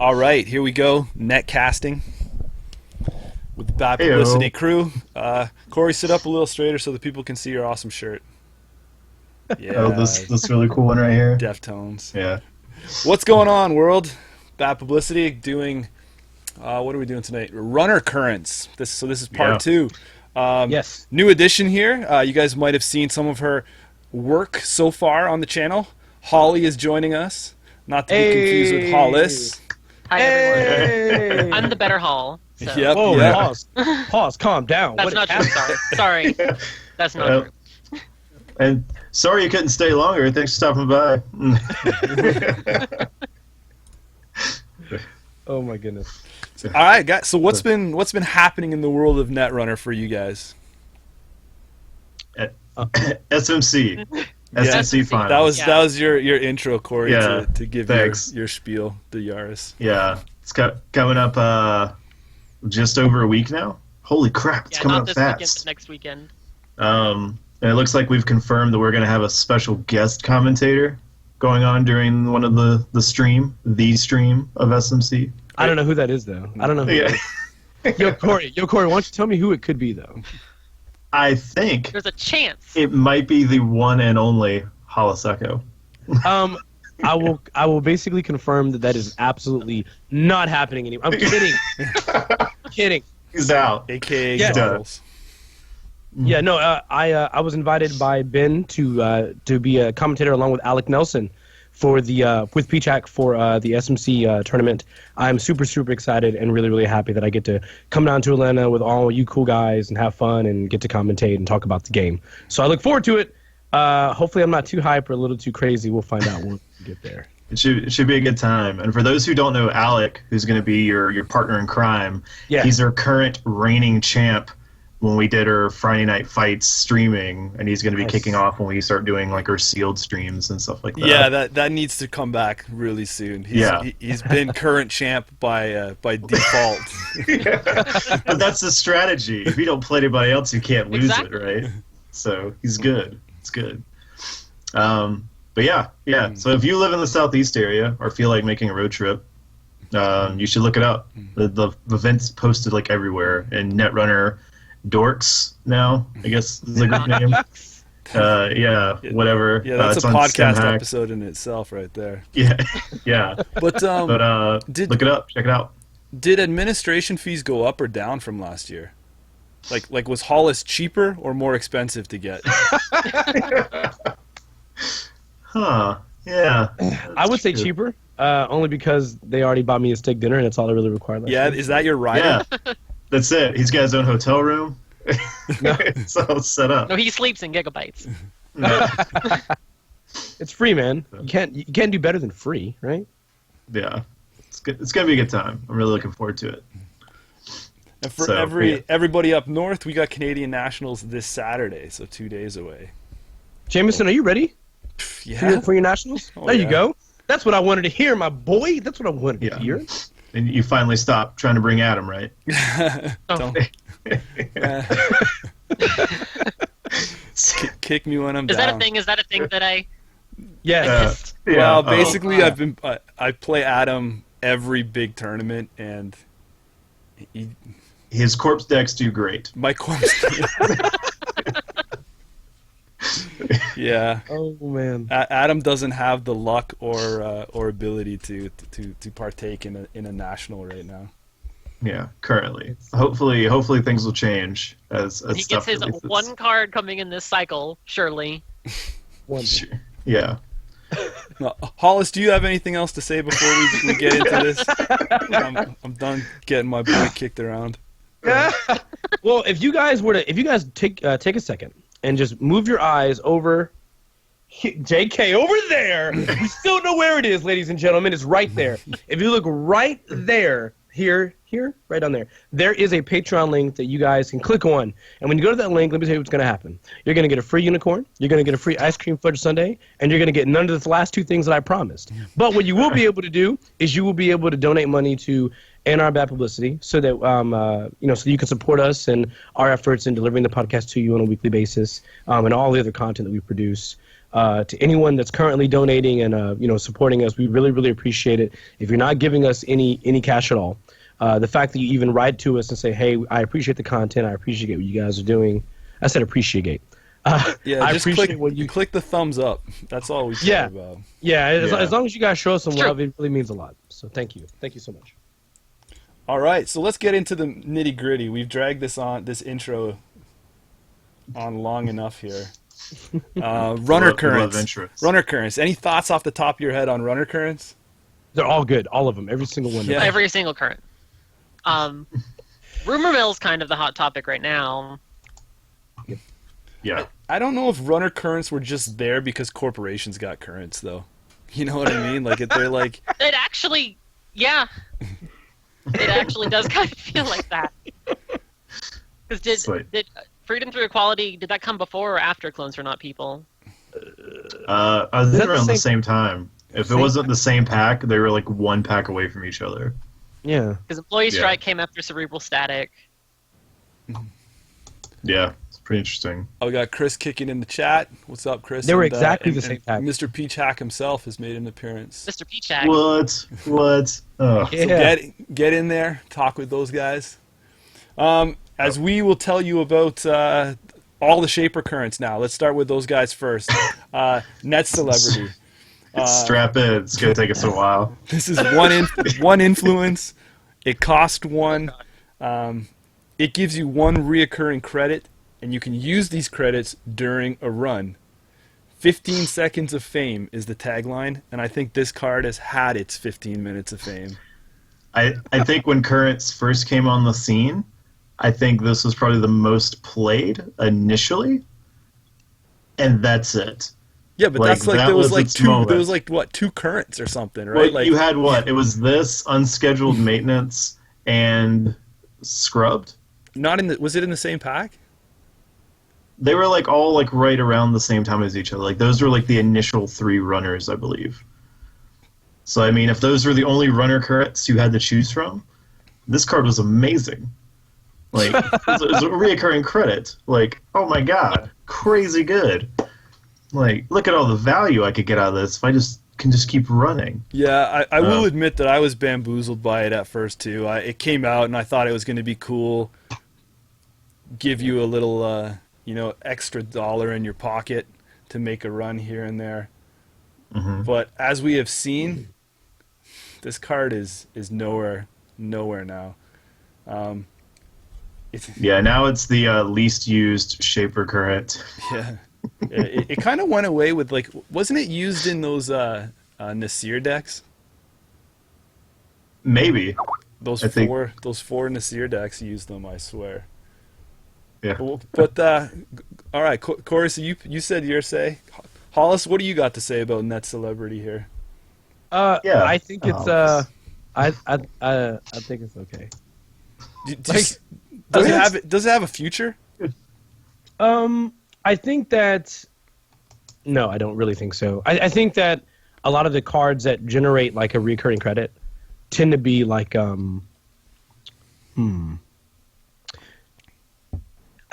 All right, here we go. Netcasting with the Bad Publicity crew. Corey, sit up a little straighter so that people can see your awesome shirt. Yeah. Oh, this really cool one right here. Deftones. Yeah. What's going on, world? Bad Publicity doing. What are we doing tonight? Runner Currents. So this is part 2. Yes. New addition here. You guys might have seen some of her work so far on the channel. Holly is joining us. Not to be confused with Hollis. Hi, everyone. I'm the better Hall. So. Yep. Whoa, Yeah. Pause, calm down. That's not true. Sorry. That's not true. And sorry you couldn't stay longer. Thanks for stopping by. Oh my goodness. All right, guys. So what's been happening in the world of Netrunner for you guys? SMC. SMC finals. That was your intro, Corey, to give your spiel to Yaris. Yeah, it's coming up just over a week now. Holy crap, it's coming up fast. Weekend, but next weekend. And it looks like we've confirmed that we're going to have a special guest commentator going on during one of the stream of SMC. I don't know who that is, though. I don't know who that is. Yo, Corey, why don't you tell me who it could be, though? I think there's a chance it might be the one and only Holoseko. I will basically confirm that is absolutely not happening anymore. I'm kidding. Kidding. He's out. AKA Goals. Yeah, no, I was invited by Ben to be a commentator along with Alec Nelson for the with P-Chack for the SMC tournament. I'm super excited and really happy that I get to come down to Atlanta with all you cool guys and have fun and get to commentate and talk about the game. So I look forward to it. Hopefully I'm not too hype or a little too crazy. We'll find out when we get there. It should be a good time. And for those who don't know Alec, who's going to be your partner in crime, he's our current reigning champ when we did our Friday Night Fights streaming, and he's going to be kicking off when we start doing like our sealed streams and stuff like that. Yeah, that needs to come back really soon. He's been current champ by default. But that's the strategy. If you don't play anybody else, you can't lose it, right? So he's good. It's good. But yeah. So if you live in the Southeast area or feel like making a road trip, you should look it up. The event's posted like everywhere, and Netrunner Dorks now, I guess is a good name. Whatever. Yeah, that's it's a on podcast StemHack. episode in itself right there. Yeah. But look it up, check it out. Did administration fees go up or down from last year? Like was Hollis cheaper or more expensive to get? Yeah. I would say cheaper, only because they already bought me a steak dinner and that's all I really required. Is that your rider? Yeah. That's it. He's got his own hotel room. It's all set up. No, he sleeps in gigabytes. It's free, man. You can't do better than free, right? Yeah. It's gonna be a good time. I'm really looking forward to it. And for everybody up north, we got Canadian Nationals this Saturday, so 2 days away. Jameson, are you ready? Yeah. For your Nationals? Oh, there you go. That's what I wanted to hear, my boy. That's what I wanted to hear. And you finally stopped trying to bring Adam, right? Don't. Kick me when I'm down. Is that a thing that I? Yes. Well, basically, I play Adam every big tournament, and his corpse decks do great. My corpse. Yeah. Oh man. Adam doesn't have the luck or ability to partake in a national right now. Yeah, currently. Hopefully things will change as he gets his one card coming in this cycle, surely. Sure. Yeah. Hollis, do you have anything else to say before we get into this? I'm done getting my boy kicked around. Well, if you guys take a second and just move your eyes over JK over there. We still know where it is, ladies and gentlemen. It's right there. If you look right there, here here, right down there, there is a Patreon link that you guys can click on. And when you go to that link, let me tell you what's going to happen. You're going to get a free unicorn, you're going to get a free ice cream fudge sundae, and you're going to get none of the last two things that I promised. But what you will be able to do is you will be able to donate money to our Bad Publicity so that so you can support us and our efforts in delivering the podcast to you on a weekly basis, and all the other content that we produce. To anyone that's currently donating and supporting us, we really, really appreciate it. If you're not giving us any cash at all, the fact that you even write to us and say, "Hey, I appreciate the content. I appreciate what you guys are doing." I said appreciate. Yeah, I just appreciate click, you click the thumbs up. That's all we care about. Yeah, as long as you guys show us some love, it really means a lot. So thank you so much. All right, so let's get into the nitty gritty. We've dragged this intro on long enough here. Runner currents. Runner currents. Any thoughts off the top of your head on runner currents? They're all good, all of them, every single one. Yeah. Every single current. Rumor mill's kind of the hot topic right now. Yeah. I don't know if runner currents were just there because corporations got currents, though. You know what I mean? Like, they're like... It actually, yeah. It actually does kind of feel like that. Because did Freedom Through Equality, did that come before or after Clones Are Not People? I think around the same time. If it wasn't the same pack, they were like one pack away from each other. Yeah. Because Employee Strike came after Cerebral Static. Yeah, it's pretty interesting. Oh, we got Chris kicking in the chat. What's up, Chris? They were exactly the same pack. Mr. Peach Hack himself has made an appearance. Mr. Peach Hack. What? Oh. Yeah. So get in there, talk with those guys. As we will tell you about all the Shaper currents now. Let's start with those guys first. Net Celebrity. Strap in. It's going to take us a while. This is one influence. It cost one. It gives you one reoccurring credit, and you can use these credits during a run. 15 seconds of fame is the tagline, and I think this card has had its 15 minutes of fame. I think when currents first came on the scene, I think this was probably the most played initially, and that's it. Yeah, but that's like there was like moment. two currents or something, right? Well, like you had what? It was this, unscheduled maintenance, and scrubbed. Was it in the same pack? They were like all like right around the same time as each other. Like those were like the initial three runners, I believe. So I mean, if those were the only runner currents you had to choose from, this card was amazing. Like it was a reoccurring credit. Like, oh my god, crazy good. Like, look at all the value I could get out of this if I can just keep running. Yeah, I will admit that I was bamboozled by it at first too. It came out and I thought it was going to be cool, give you a little extra dollar in your pocket to make a run here and there. Mm-hmm. But as we have seen, this card is nowhere now. Now it's the least used Shaper current. Yeah. It kind of went away with, like, wasn't it used in those Nasir decks? Maybe. Those four Nasir decks used them, I swear. Yeah. But all right, Corey, so you said your say. Hollis, what do you got to say about Net Celebrity here? I think it's I think it's okay. Does it have a future? I think that no, I don't really think so. I think that a lot of the cards that generate like a recurring credit tend to be like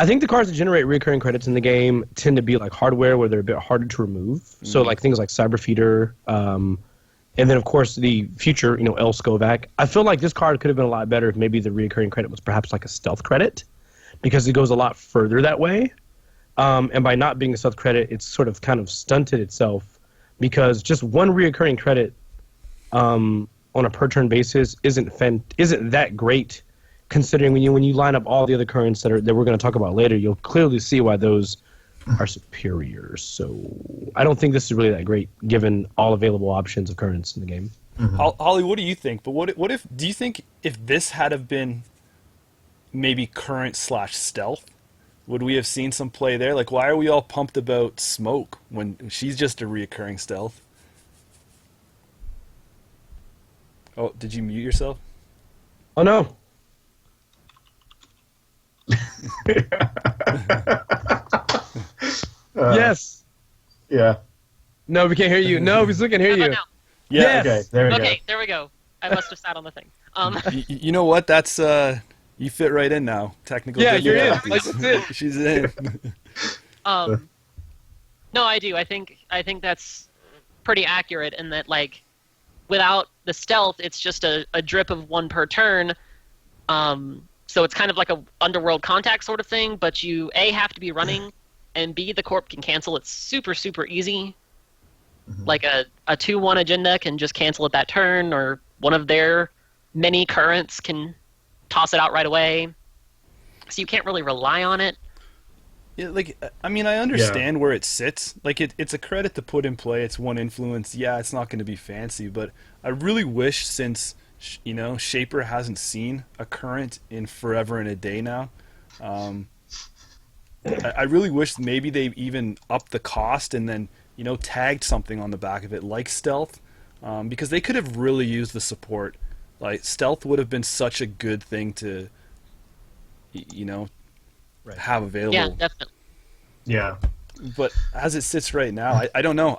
I think the cards that generate recurring credits in the game tend to be like hardware where they're a bit harder to remove. Mm-hmm. So like things like Cyber Feeder, and then of course the future, El Skovac. I feel like this card could have been a lot better if maybe the recurring credit was perhaps like a stealth credit, because it goes a lot further that way. And by not being a stealth credit, it's sort of kind of stunted itself, because just one reoccurring credit on a per turn basis isn't that great. Considering when you line up all the other currents that we're going to talk about later, you'll clearly see why those are superior. So I don't think this is really that great, given all available options of currents in the game. Mm-hmm. Holly, what do you think? But do you think if this had have been maybe current/stealth, would we have seen some play there? Like, why are we all pumped about Smoke when she's just a reoccurring stealth? Oh, did you mute yourself? Oh no. Yes. Yeah. No, we can't hear you. No, we still can hear How about you. now? Yeah. Yes. Okay, there we Okay, there we go. I must have sat on the thing. You know what? That's you fit right in now. Technical. Yeah, you're in. difficulties. Like, that's it. She's in. No, I do. I think that's pretty accurate in that, like, without the stealth, it's just a drip of one per turn. So it's kind of like a underworld contact sort of thing, but you A, have to be running, and B, the corp can cancel it super, super easy. Like a 2-1 agenda can just cancel it that turn, or one of their many currents can toss it out right away. So you can't really rely on it. Yeah, like, I mean, I understand where it sits. Like, it's a credit to put in play. It's one influence. Yeah, it's not going to be fancy, but I really wish, since, you know, Shaper hasn't seen a current in forever and a day now, I really wish maybe they even upped the cost and then, you know, tagged something on the back of it like stealth, because they could have really used the support. Like, stealth would have been such a good thing to, you know, have available. Yeah, definitely. Yeah. But as it sits right now, I don't know.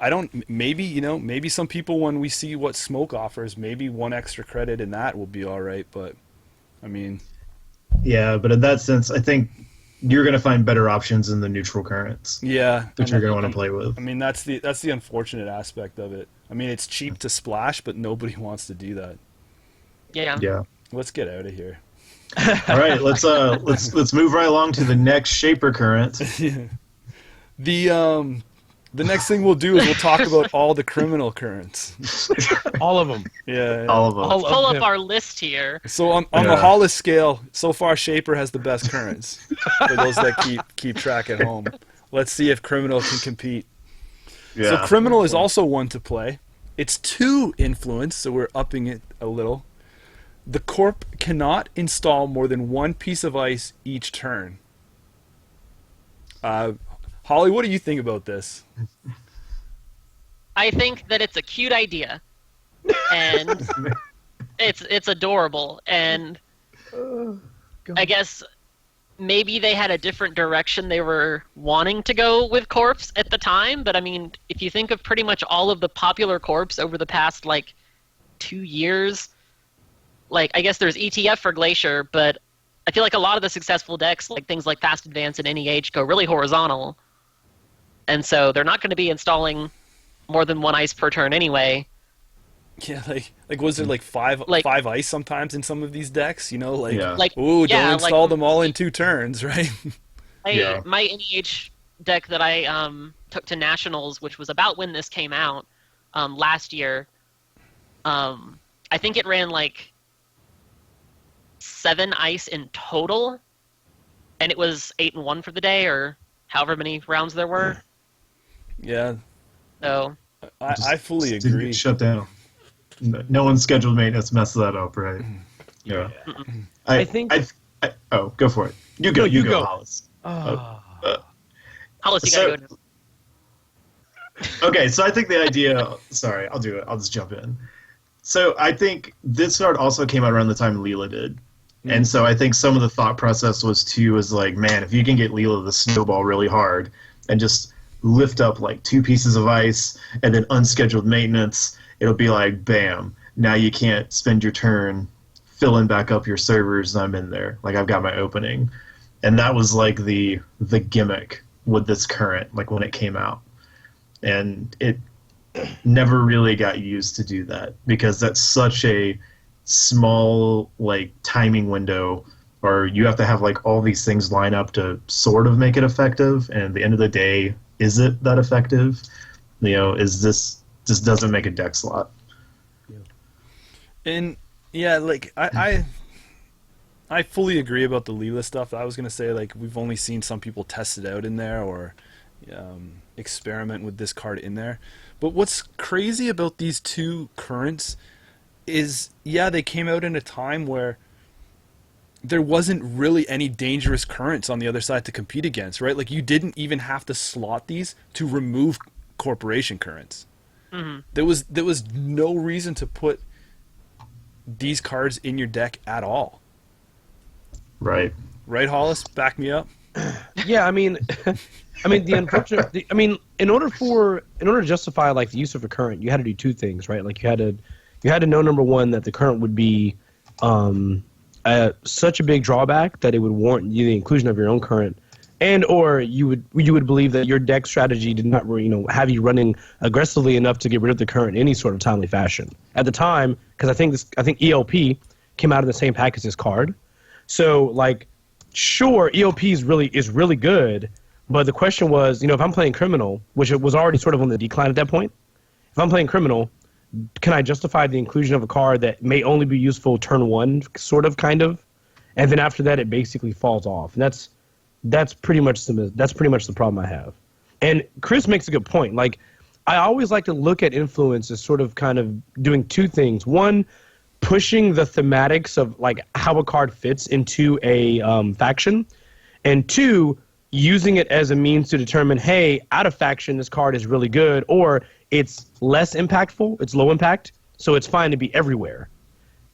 Maybe, you know, maybe some people, when we see what Smoke offers, maybe one extra credit in that will be all right. But, I mean... Yeah, but in that sense, I think you're going to find better options in the neutral currents. Yeah. That you're going to want to play with. I mean, that's the unfortunate aspect of it. I mean, it's cheap to splash, but nobody wants to do that. Yeah. Yeah. Let's get out of here. All right, let's move right along to the next Shaper current. The next thing we'll do is we'll talk about all the criminal currents. All of them. Yeah. All of them. Let's pull up our list here. So on the Hollis scale, so far Shaper has the best currents. For those that keep track at home. Let's see if criminal can compete. Yeah. So criminal is also one to play. It's 2 influence, so we're upping it a little. The corp cannot install more than 1 piece of ice each turn. Holly, what do you think about this? I think that it's a cute idea, and it's adorable, and I guess maybe they had a different direction they were wanting to go with corps at the time, but I mean, if you think of pretty much all of the popular corps over the past, like, 2 years, like, I guess there's ETF for Glacier, but I feel like a lot of the successful decks, like things like Fast Advance and NEH, go really horizontal, and so they're not going to be installing more than 1 ice per turn anyway. Yeah, like was there like five ice sometimes in some of these decks? You know, like, ooh, don't install them all in 2 turns, right? My NEH deck that I took to Nationals, which was about when this came out last year, I think it ran like 7 ice in total, and it was 8-1 for the day, or however many rounds there were. Yeah. So I fully Didn't agree. get shut down. No one's scheduled maintenance messed that up, right? Yeah. I think. Oh, go for it. You go, Hollis. Hollis, you gotta go now. Okay, so I think the idea. Sorry, I'll do it. I'll just jump in. So I think this card also came out around the time Leela did. And so I think some of the thought process was like, man, if you can get Leela to snowball really hard and just lift up like 2 pieces of ice and then unscheduled maintenance, it'll be like, bam, now you can't spend your turn filling back up your servers and I'm in there. Like, I've got my opening. And that was like the gimmick with this current, like when it came out. And it never really got used to do that because that's such a small like timing window, or you have to have like all these things line up to sort of make it effective, and at the end of the day, is it that effective? You know, is this just doesn't make a deck slot. And yeah, like I fully agree about the Leela stuff. I was gonna say, like, we've only seen some people test it out in there or experiment with this card in there. But what's crazy about these 2 currents is, yeah, they came out in a time where there wasn't really any dangerous currents on the other side to compete against, right? Like, you didn't even have to slot these to remove corporation currents. Mm-hmm. There was no reason to put these cards in your deck at all. Right. Right, Hollis? Back me up. Yeah, I mean, the unfortunate. In order to justify like the use of a current, you had to do two things, right? Like you had to know, number one, that the current would be such a big drawback that it would warrant the inclusion of your own current, and or you would believe that your deck strategy did not have you running aggressively enough to get rid of the current in any sort of timely fashion at the time, because I think ELP came out in the same pack as this card. So like, sure, ELP is really good, but the question was, if I'm playing Criminal, which it was already sort of on the decline at that point, if I'm playing Criminal, can I justify the inclusion of a card that may only be useful turn one, sort of, kind of, and then after that it basically falls off? And that's pretty much the problem I have. And Chris makes a good point. Like, I always like to look at influence as sort of kind of doing two things. One, pushing the thematics of like how a card fits into a faction, and two, using it as a means to determine, hey, out of faction this card is really good, or it's less impactful, it's low impact, so it's fine to be everywhere.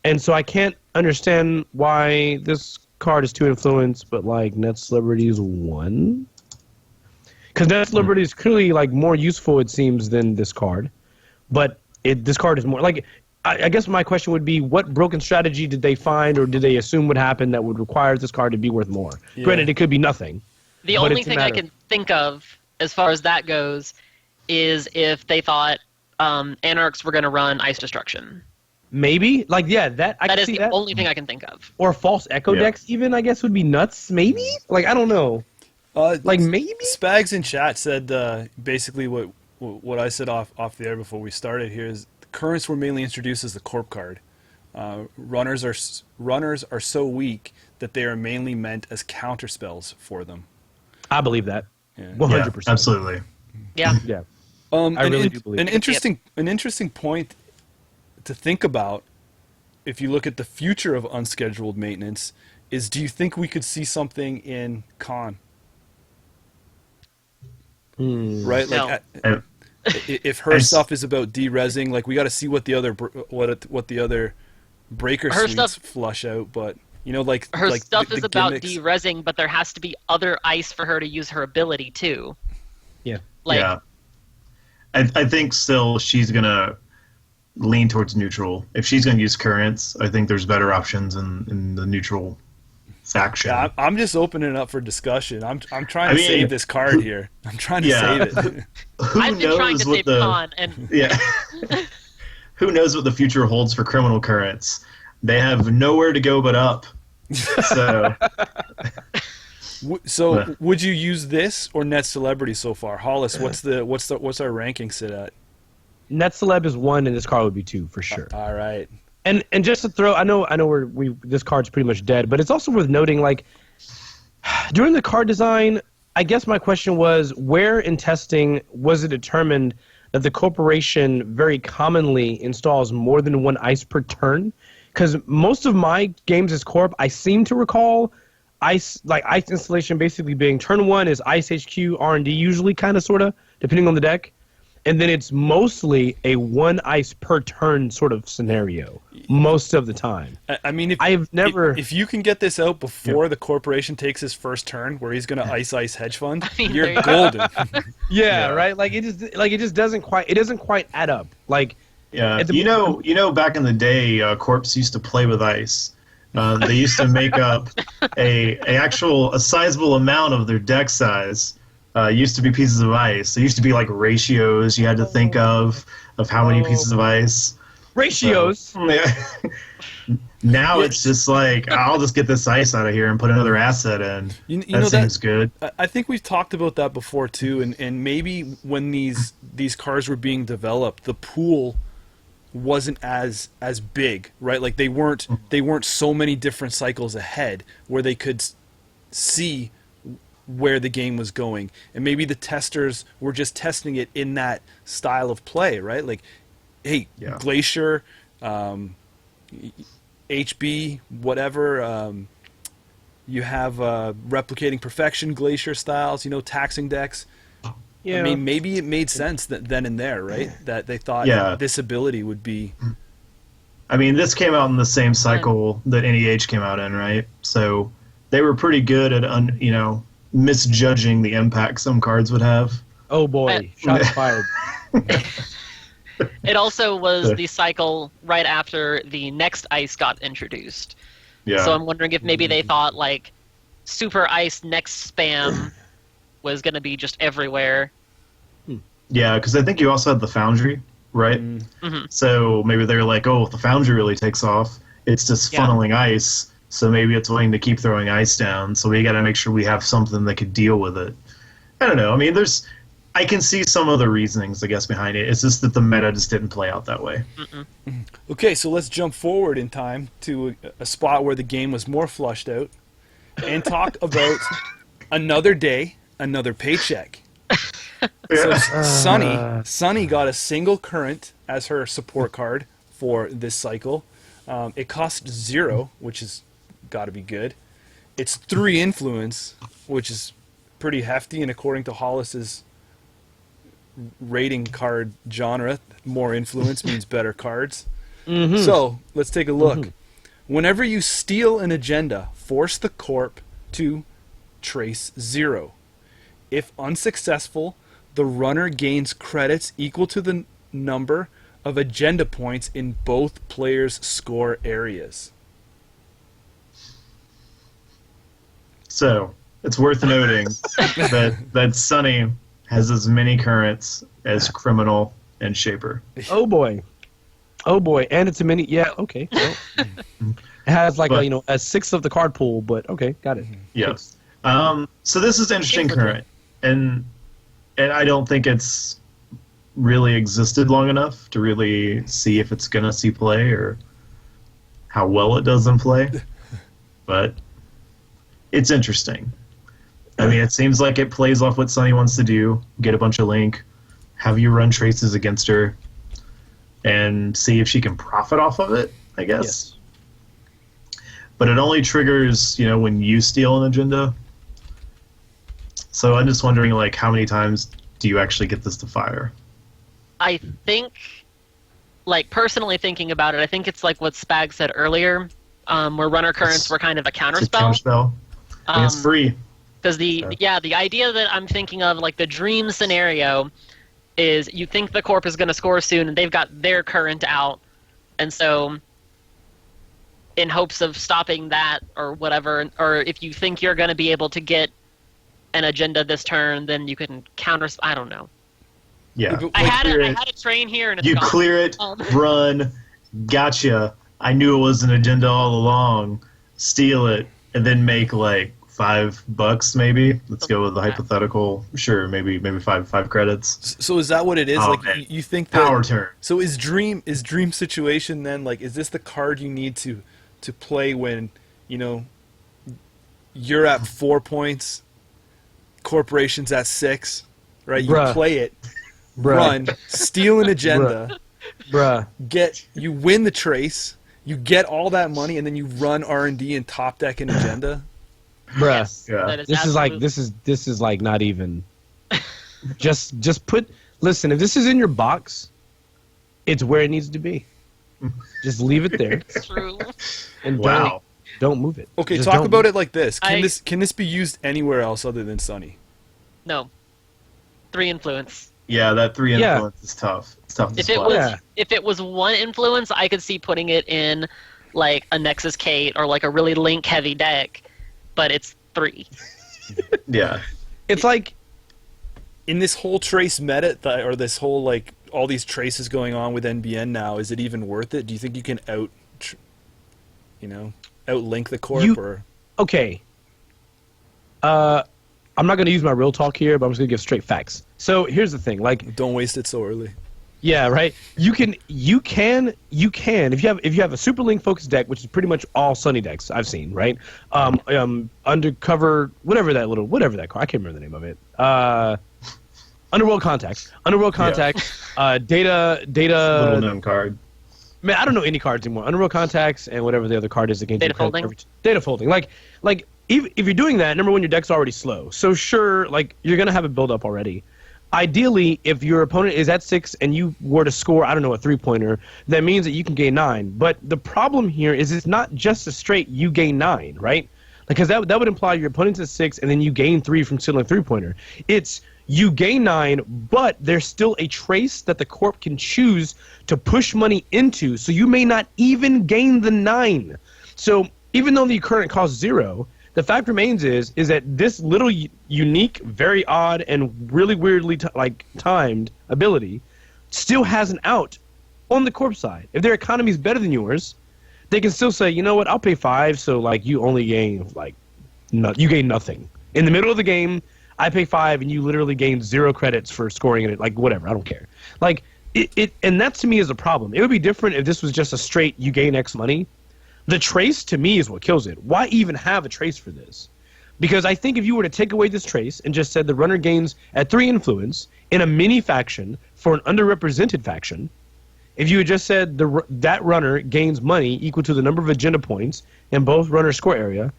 And so I can't understand why this card is 2 influence, but like Net Celebrity is 1. Because Net Celebrity is clearly like more useful, it seems, than this card. But this card is more like, I guess my question would be, what broken strategy did they find, or did they assume would happen that would require this card to be worth more? Yeah. Granted, it could be nothing. The only thing I can think of as far as that goes is if they thought Anarchs were going to run Ice Destruction. Maybe. Like, yeah, that is the only thing I can think of. Or False Echo decks even, I guess, would be nuts. Maybe? Like, I don't know. Like, maybe? Spags in chat said basically what I said off the air before we started here is currents were mainly introduced as the corp card. Runners are so weak that they are mainly meant as counterspells for them. I believe that. Yeah. 100%. Yeah, absolutely. Yeah. Yeah. I really do believe an interesting point to think about, if you look at the future of unscheduled maintenance, is do you think we could see something in Con? Right? No. Like, if her stuff is about de-resing, like we got to see what the other breaker Her suites stuff- flush out, but like Her like stuff the is about gimmicks. de-resing, but there has to be other ice for her to use her ability too. Yeah. Like, Yeah. I think still she's going to lean towards neutral. If she's going to use currents, I think there's better options in the neutral faction. Yeah, I'm just opening it up for discussion. I'm trying to save this card here. I'm trying to save it. I've been trying to save Con, and Yeah. Who knows what the future holds for criminal currents? They have nowhere to go but up. So Would you use this or Net Celebrity so far? Hollis, what's our ranking sit at? Net Celeb is 1, and this card would be 2 for sure. All right. And just to throw, I know this card's pretty much dead, but it's also worth noting, like, during the card design, I guess my question was, where in testing was it determined that the corporation very commonly installs more than 1 ice per turn? Because most of my games as corp, I seem to recall ice installation basically being turn 1 is ice HQ R&D usually, kind of, sort of, depending on the deck. And then it's mostly a 1 ice per turn sort of scenario most of the time. I mean, if you can get this out before the corporation takes his first turn, where he's going to ice hedge fund, you're golden. Yeah, right. Like it just doesn't quite add up. Like, yeah, you know, back in the day, corps used to play with ice. They used to make up a sizable amount of their deck size. Used to be pieces of ice. There used to be like ratios you had to think of how many pieces of ice. Ratios. So, yeah. Now it's just like, I'll just get this ice out of here and put another asset in. That seems good. I think we've talked about that before too, and maybe when these cards were being developed, the pool wasn't as big, right? Like they weren't so many different cycles ahead where they could see where the game was going, and maybe the testers were just testing it in that style of play, right? Like, hey, Glacier, HB, whatever, you have replicating perfection Glacier styles, taxing decks. Yeah. I mean, maybe it made sense then and there, right? That they thought this ability would be. I mean, this came out in the same cycle that NEH came out in, right? So they were pretty good at misjudging the impact some cards would have. Oh boy, shots fired. It also was the cycle right after the next ice got introduced. Yeah. So I'm wondering if maybe they thought like super ice next spam was going to be just everywhere. Yeah, because I think you also had the Foundry, right? Mm-hmm. So maybe they were like, oh, if the Foundry really takes off, it's just funneling ice, so maybe it's willing to keep throwing ice down, so we got to make sure we have something that could deal with it. I don't know. I mean, I can see some of the reasonings, I guess, behind it. It's just that the meta just didn't play out that way. Okay, so let's jump forward in time to a spot where the game was more flushed out and talk about another day, another paycheck. So Sunny got a single current as her support card for this cycle. It cost 0, which has got to be good. It's 3 influence, which is pretty hefty, and according to Hollis's rating card genre, more influence means better cards. So let's take a look. Whenever you steal an agenda, force the corp to trace 0. If unsuccessful, the runner gains credits equal to the number of agenda points in both players' score areas. So it's worth noting that Sunny has as many currents as Criminal and Shaper. Oh boy, and it's a mini. Yeah, okay. Well, it has like a sixth of the card pool, but okay, got it. Yes. So this is interesting current, and I don't think it's really existed long enough to really see if it's gonna see play or how well it does in play, but it's interesting. I mean, it seems like it plays off what Sunny wants to do, get a bunch of link, have you run traces against her, and see if she can profit off of it, I guess. Yes. But it only triggers, when you steal an agenda. So I'm just wondering, like, how many times do you actually get this to fire? I think, like, personally thinking about it, I think it's like what Spag said earlier, where runner currents were kind of a counterspell. And it's free. Because the idea that I'm thinking of, like the dream scenario, is you think the corp is going to score soon, and they've got their current out, and so in hopes of stopping that or whatever, or if you think you're going to be able to get an agenda this turn, then you can counter. I don't know. Yeah, I had a train here, and it's you gone. clear it, run, gotcha. I knew it was an agenda all along. Steal it, and then make like $5 maybe. Let's go with the hypothetical. Sure, maybe five credits. So is that what it is? Man. You think that Power turn. So is dream situation then, like, is this the card you need to play when you're at 4 points, corporation's at 6, right? You play it, run, steal an agenda, you win the trace, you get all that money, and then you run R&D and top deck an agenda. Yes, yeah. This is like not even. just put. Listen, if this is in your box, it's where it needs to be. Just leave it there. It's true. And don't move it. Okay, Just talk about it like this. Can this be used anywhere else other than Sunny? No. 3 influence. Yeah, that 3 influence is tough. It's tough to spot. If it was 1 influence, I could see putting it in like a Nexus Kate or like a really link heavy deck. But it's 3. Yeah. It's like in this whole trace meta, or this whole, like, all these traces going on with NBN now, is it even worth it? Do you think you can outlink the corp? Okay. I'm not going to use my real talk here, but I'm just going to give straight facts. So here's the thing, like, don't waste it so early. Yeah, right. You can if you have a super link focused deck, which is pretty much all Sunny decks I've seen, right? Undercover, whatever that card, I can't remember the name of it. Underworld Contact, data. Little known card. Man, I don't know any cards anymore. Underworld Contacts and whatever the other card is against data folding. Data folding, like if you're doing that, number one, your deck's already slow. So sure, like, you're gonna have a build up already. Ideally, if your opponent is at 6 and you were to score, I don't know, a 3-pointer, that means that you can gain 9. But the problem here is it's not just a straight you gain 9, right? Because that would imply your opponent's at 6, and then you gain 3 from stealing a 3-pointer. It's you gain 9, but there's still a trace that the corp can choose to push money into, so you may not even gain the 9. So even though the current costs 0, the fact remains is that this little unique, very odd, and really weirdly timed ability still has an out on the corp side. If their economy is better than yours, they can still say, you know what, I'll pay 5, so like you only gain you gain nothing. In the middle of the game, I pay 5 and you literally gain 0 credits for scoring in it, like whatever, I don't care. Like and that to me is a problem. It would be different if this was just a straight you gain X money. The trace to me is what kills it. Why even have a trace for this? Because I think if you were to take away this trace and just said the runner gains at 3 influence in a mini faction for an underrepresented faction, if you had just said that runner gains money equal to the number of agenda points in both runner's score area,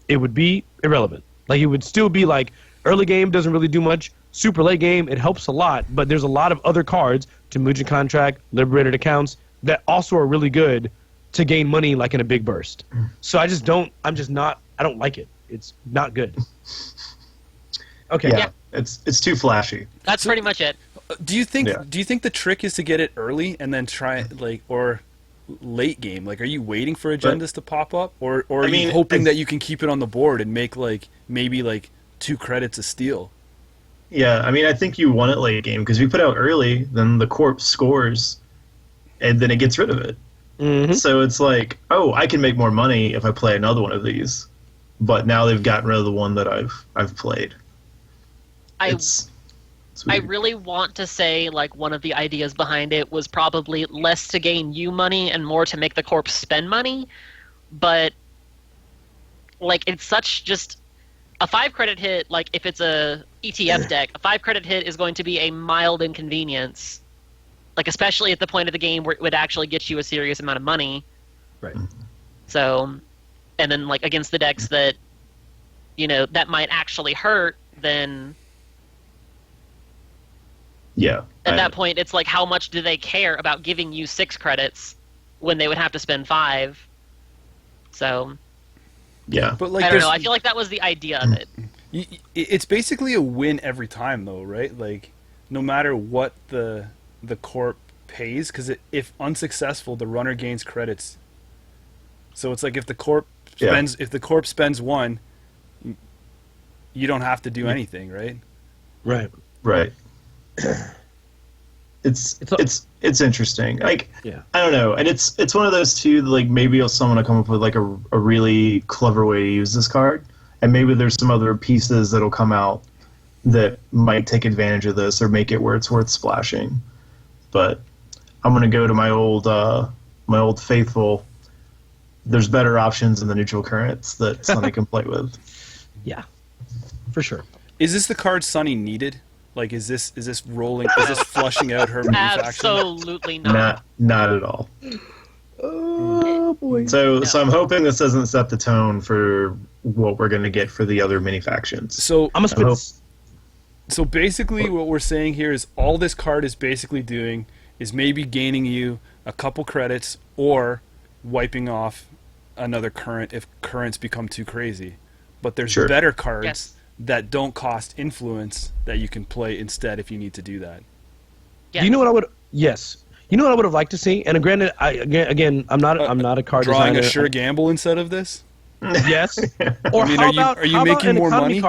it would be irrelevant. Like, it would still be like, early game doesn't really do much, super late game, it helps a lot, but there's a lot of other cards, Temujin Contract, Liberated Accounts, that also are really good to gain money like in a big burst. So I don't like it. It's not good. Okay. Yeah. It's too flashy. That's pretty much it. Do you think the trick is to get it early and then try or late game? Like, are you waiting for agendas to pop up, or are you hoping that you can keep it on the board and make maybe 2 credits a steal? Yeah, I mean, I think you want it late game because if you put out early, then the corp scores, and then it gets rid of it. Mm-hmm. So it's like, oh, I can make more money if I play another one of these, but now they've gotten rid of the one that I've played. I really want to say one of the ideas behind it was probably less to gain you money and more to make the corp spend money, but it's such just a 5-credit hit. If it's a ETF deck, a 5-credit hit is going to be a mild inconvenience, especially at the point of the game where it would actually get you a serious amount of money. Right. So, and then against the decks that that might actually hurt, then. Yeah. At that point, it's how much do they care about giving you 6 credits when they would have to spend 5? So. Yeah. But I don't know. I feel like that was the idea of it. It's basically a win every time, though, right? No matter what the corp pays, because if unsuccessful, the runner gains credits. So it's if the corp spends 1, you don't have to do anything, right? Right. It's interesting. I don't know, and it's one of those two. Maybe someone will come up with a really clever way to use this card, and maybe there's some other pieces that'll come out that might take advantage of this or make it where it's worth splashing. But I'm gonna go to my old faithful. There's better options in the neutral currents that Sunny can play with. Yeah, for sure. Is this the card Sunny needed? Is this rolling? Is this flushing out her manufacturing? Absolutely not. Not at all. Oh boy. So I'm hoping this doesn't set the tone for what we're going to get for the other mini factions. So I'm gonna So basically, what we're saying here is all this card is basically doing is maybe gaining you a couple credits or wiping off another current if currents become too crazy. But there's better cards that don't cost influence that you can play instead if you need to do that. Yes. You know what I would? Yes. You know what I would have liked to see? And granted, I'm not a card drawing designer. A sure gamble instead of this. Yes. Or are you making more money?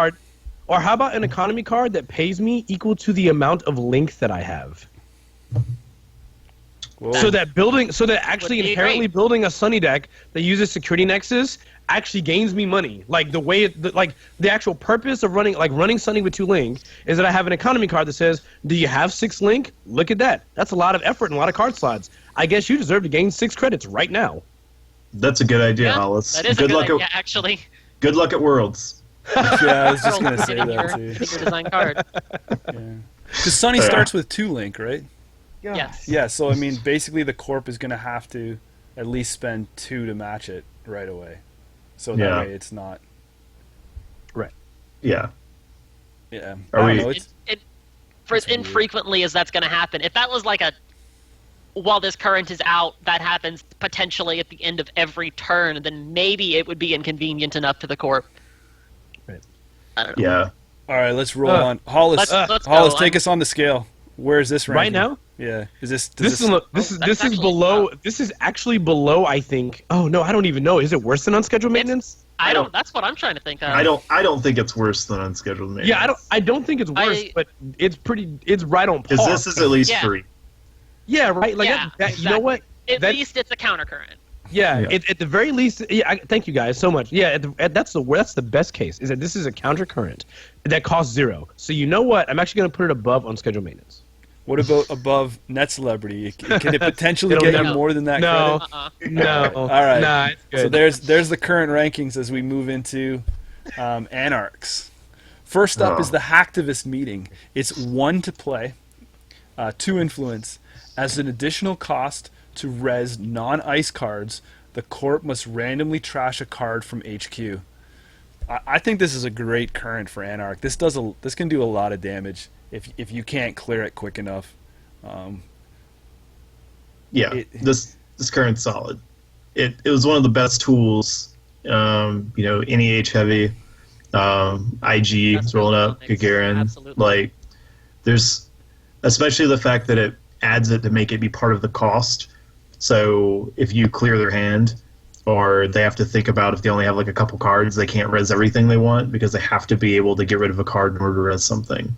Or how about an economy card that pays me equal to the amount of link that I have? Whoa. So that actually inherently building a Sunny deck that uses Security Nexus actually gains me money. The actual purpose of running Sunny with 2 link is that I have an economy card that says, do you have 6 link? Look at that. That's a lot of effort and a lot of card slots. I guess you deserve to gain 6 credits right now. That's a good idea, Yeah, Hollis. that is a good idea, actually. Good luck at Worlds. Yeah, I was just going to say that too. Getting your design card. Because Sunny starts with 2 link, right? Yes. Yeah, so basically the corp is going to have to at least spend 2 to match it right away. So that way it's not... Right. Yeah. Yeah. Are we... For as infrequently as that's going to happen, if that was a while this current is out, that happens potentially at the end of every turn, then maybe it would be inconvenient enough to the corp. Right. I don't know. Yeah. All right, let's roll on. Hollis, let's Hollis, go. take us on the scale. Where is this ranking? Right now? Yeah. Is this? This is actually below. This is actually below. I think. Oh no, I don't even know. Is it worse than unscheduled maintenance? I don't. That's what I'm trying to think of. I don't think it's worse than unscheduled maintenance. Yeah, I don't think it's worse, but it's pretty. It's right on par. Because this is at least Yeah. free. Yeah, right. Like Yeah, that, you know what? At That- least it's a countercurrent. Yeah, Yeah. at the very least. Yeah, thank you guys so much. Yeah, that's the best case. Is that this is a countercurrent that costs 0. So you know what? I'm actually going to put it above unscheduled maintenance. What about above Net Celebrity? Can it potentially It'll get you never- more than that No. credit? No. All right. Nah, it's good. So there's the current rankings as we move into Anarchs. First up is the Hacktivist meeting. It's 1 to play, 2 influence. As an additional cost to res non-ice cards, the corp must randomly trash a card from HQ. I think this is a great current for Anarch. This can do a lot of damage if you can't clear it quick enough. This current's solid. It was one of the best tools. NEH heavy, IG is rolling up, Gagarin. Absolutely. Like, there's especially the fact that it adds it to make it be part of the cost. So if you clear their hand, or they have to think about if they only have like a couple cards, they can't res everything they want because they have to be able to get rid of a card in order to res something.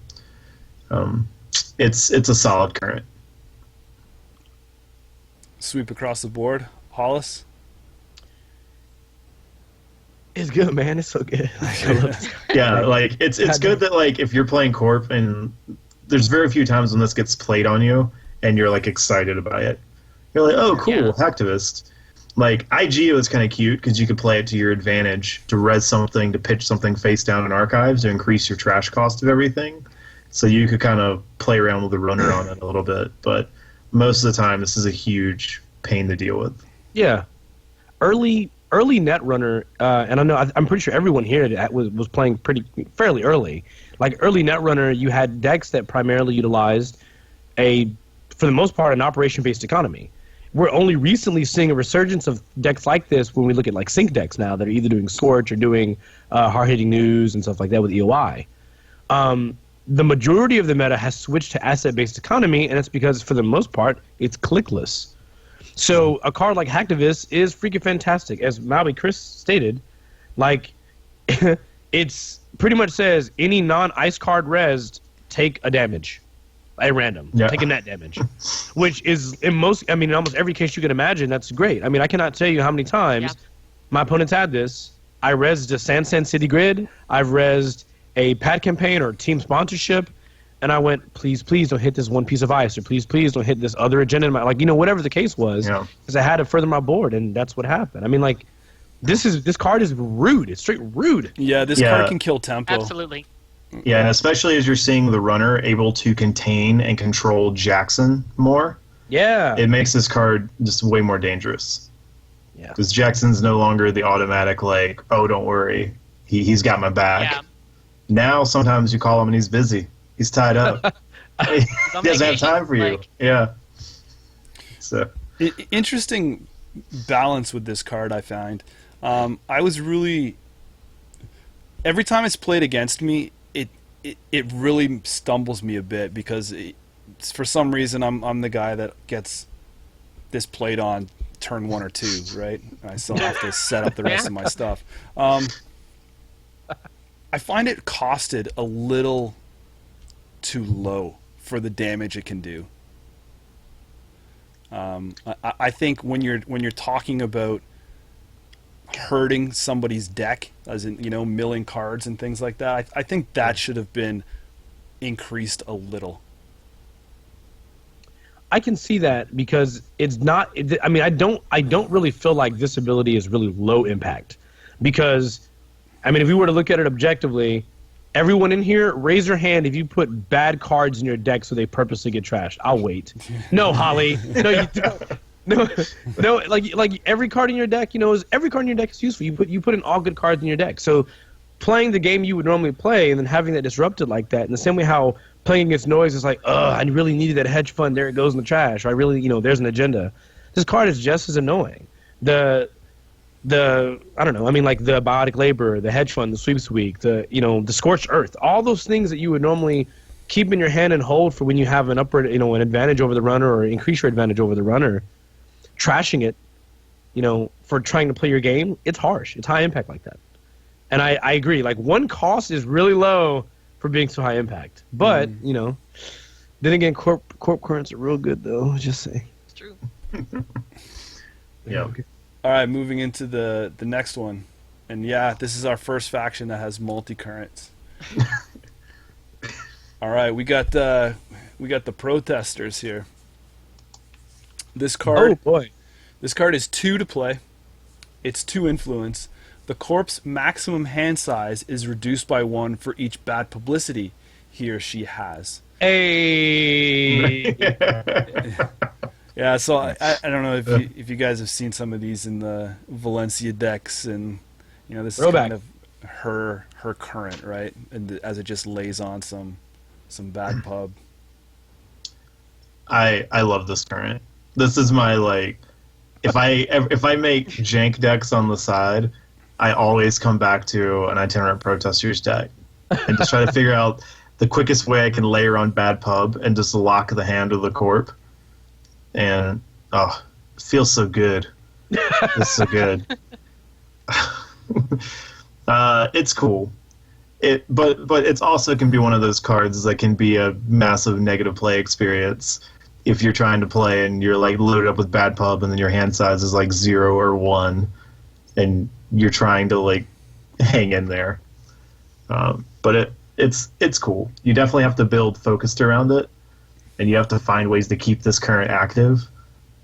It's a solid current. Sweep across the board. Hollis? It's good, man. It's so good. I love this. Yeah, like it's good that like if you're playing corp and there's very few times when this gets played on you and you're like excited about it. You're like, oh, cool, Yeah. Hacktivist. Like IG was kind of cute because you could play it to your advantage to res something, to pitch something face down in archives to increase your trash cost of everything. So you could kind of play around with the runner on it a little bit, but most of the time this is a huge pain to deal with. Yeah, early Netrunner, and I'm pretty sure everyone here that was playing fairly early. Like early Netrunner, you had decks that primarily utilized for the most part, an operation-based economy. We're only recently seeing a resurgence of decks like this when we look at like sync decks now that are either doing Scorch or doing hard-hitting news and stuff like that with EOI. The majority of the meta has switched to asset-based economy, and it's because, for the most part, it's clickless. So a card like Hacktivist is freaking fantastic. As Maui Chris stated, like, it's pretty much says any non-ice card resed, take a damage. At random. Yeah. Take a net damage. Which is, in almost every case you can imagine, that's great. I mean, I cannot tell you how many times my opponents had this. I rezzed a Sansan City Grid. I've rezzed a pad campaign or team sponsorship, and I went, please don't hit this one piece of ice, or please don't hit this other agenda in my, whatever the case was, because I had to further my board, and that's what happened. I mean, like, this card is rude. It's straight rude. Yeah, this card can kill tempo. Absolutely. Yeah, and especially as you're seeing the runner able to contain and control Jackson more, it makes this card just way more dangerous. Yeah. Because Jackson's no longer the automatic, like, oh, don't worry, he's got my back. Yeah. Now sometimes you call him and he's busy. He's tied up. He doesn't have time for you. Like, yeah. So Interesting balance with this card, I find. I was really... Every time it's played against me, it really stumbles me a bit because for some reason I'm the guy that gets this played on turn 1 or 2, right? I still have to set up the rest of my stuff. I find it costed a little too low for the damage it can do. I think when you're talking about hurting somebody's deck, as in, milling cards and things like that, I think that should have been increased a little. I can see that because it's not. I don't really feel like this ability is really low impact, because, if we were to look at it objectively, everyone in here, raise your hand if you put bad cards in your deck so they purposely get trashed. I'll wait. No, Holly. No, you don't. No. Like every card in your deck, every card in your deck is useful. You put in all good cards in your deck. So playing the game you would normally play and then having that disrupted like that, in the same way how playing against noise is like, I really needed that hedge fund, there it goes in the trash, or I really, there's an agenda. This card is just as annoying. The I don't know, I mean, like the biotic labor, the hedge fund, the sweeps week, the scorched earth, all those things that you would normally keep in your hand and hold for when you have an upward, an advantage over the runner or increase your advantage over the runner. Trashing it, for trying to play your game, it's harsh. It's high impact like that. And I agree. Like, one cost is really low for being so high impact. But, then again, corp currents are real good, though. Just saying. It's true. Yeah. Okay. All right, moving into the next one. And yeah, this is our first faction that has multi-currents. All right, we got the protesters here. This card, Oh, boy. This card is 2 to play. It's 2 influence. The corp's maximum hand size is reduced by 1 for each bad publicity he or she has. Hey. Yeah, so I don't know if you guys have seen some of these in the Valencia decks, and this is kind of her current, right? And as it just lays on some bad pub. I love this current. This is my if I make jank decks on the side, I always come back to an itinerant protesters deck and just try to figure out the quickest way I can layer on bad pub and just lock the hand of the corp. And it feels so good. It's so good. It's cool. But it's also can be one of those cards that can be a massive negative play experience if you're trying to play and you're loaded up with bad pub and then your hand size is 0 or 1 and you're trying to hang in there. But it's cool. You definitely have to build focused around it, and you have to find ways to keep this current active,